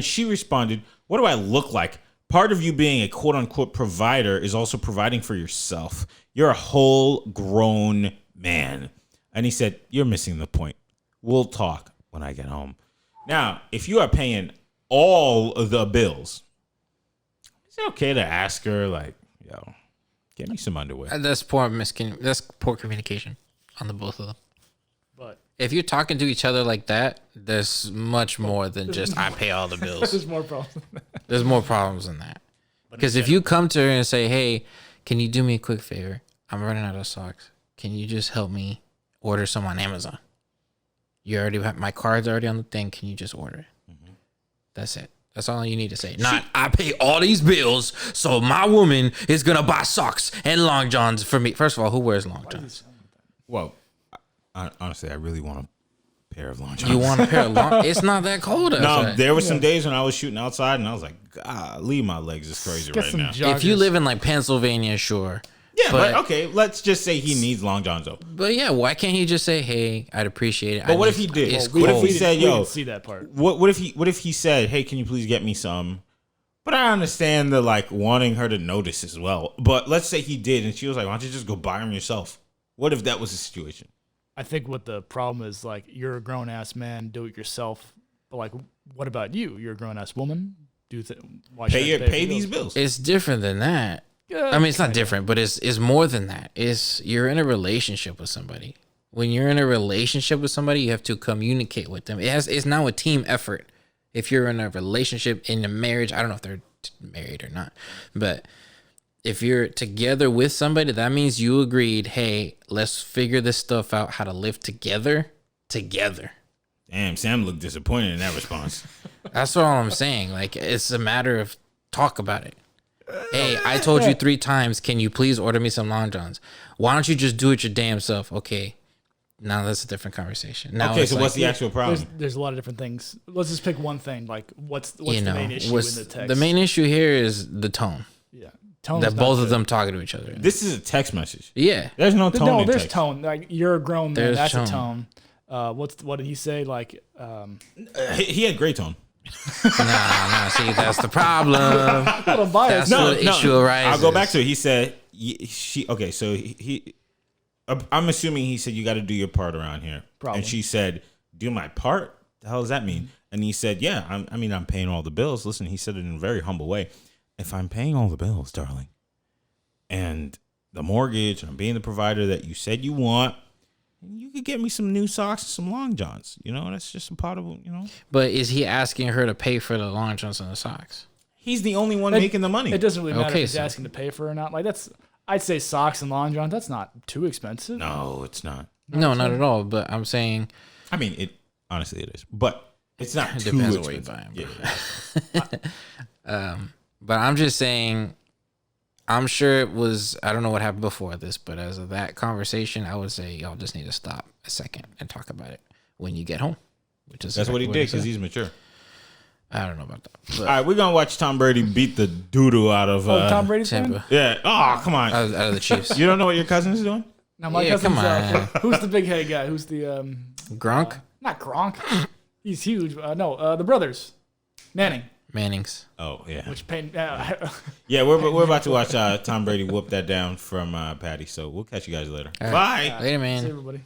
she responded, "What do I look like? Part of you being a quote unquote provider is also providing for yourself. You're a whole grown man." And he said, "You're missing the point. We'll talk when I get home." Now, if you are paying all of the bills, is it okay to ask her, like, yo, get me some underwear? That's poor That's poor communication on the both of them. But If you're talking to each other like that, there's much more than just I pay all the bills. there's more problems. There's more problems than that. Because if you come to her and say, "Hey, can you do me a quick favor? I'm running out of socks. Can you just help me order some on Amazon? You already have my card's already on the thing. Can you just order it?" That's it. That's all you need to say. Not, "I pay all these bills, so my woman is going to buy socks and long johns for me." First of all, who wears long johns? Well, honestly, I really want a pair of long johns. You want a pair of long? It's not that cold outside. No, there were some days when I was shooting outside and I was like, "God, leave my legs is crazy Get right some now." If you live in like Pennsylvania, sure. Yeah, but okay, let's just say he needs long johns though. But yeah, why can't he just say, "Hey, I'd appreciate it." But what if he did? It's What if he cold. said, we "Yo, didn't see that part. what if he said, 'Hey, can you please get me some?'" But I understand the like wanting her to notice as well. But let's say he did, and she was like, "Why don't you just go buy them yourself?" What if that was the situation? I think what the problem is, like, you're a grown ass man, do it yourself. But like, what about you? You're a grown ass woman. Why should I Pay these bills. It's different than that. Yeah, I mean, it's not different, but it's more than that. You're in a relationship with somebody. When you're in a relationship with somebody, you have to communicate with them. It's now a team effort. If you're in a relationship, in a marriage, I don't know if they're married or not, but if you're together with somebody, that means you agreed, "Hey, let's figure this stuff out, how to live together. Damn, Sam looked disappointed in that response. That's all I'm saying. Like, it's a matter of talk about it. "Hey, I told you 3 times, can you please order me some long johns? Why don't you just do it your damn self?" Okay, now that's a different conversation. Now Okay, it's so like, what's the actual problem? There's a lot of different things. Let's just pick one thing. Like, what's the main issue in what's the text? the main issue here is the tone yeah, tone's that not both of good. them talking to each other. This is a text message. Yeah, There's no tone No, in there's text. tone. Like, you're a grown man. There's That's tone. a tone. What did he say? Like, He had great tone. nah. See, that's the problem. a little biased. That's what issue arises. I'll go back to it. He said okay, so he I'm assuming he said, "You got to do your part around here." Probably. And she said, "Do my part? The hell does that mean?" And he said, "Yeah, I'm paying all the bills." Listen, he said it in a very humble way. "If I'm paying all the bills, darling, and the mortgage, and I'm being the provider that you said you want, you could get me some new socks and some long johns. You know, that's just a part of, you know." But is he asking her to pay for the long johns and the socks? He's the only one making the money. It doesn't really matter Okay, if he's so- asking to pay for it or not. Like, I'd say socks and long johns. That's not too expensive. No, it's not. No, not at all. But I'm saying I mean, honestly it is, but it's not it too depends on expensive. where you buy them. Yeah. But I'm just saying, I'm sure it was, I don't know what happened before this, but as of that conversation, I would say y'all just need to stop a second and talk about it when you get home. Which is That's what he did because said. he's mature. I don't know about that. But All right, we're gonna watch Tom Brady beat the doo-doo out of Tom Brady's fan? Tampa, Yeah. Oh, come on. out of the Chiefs. You don't know what your cousin is doing? Now, my Yeah, cousin's, come on. who's the big headed guy? Who's the, Gronk? not Gronk. He's huge. The brothers. Manning. Mannings. Oh yeah. Which pain. Yeah, we're about to watch Tom Brady whoop that down from Patty. So we'll catch you guys later. All Bye. right. Later, man. See everybody.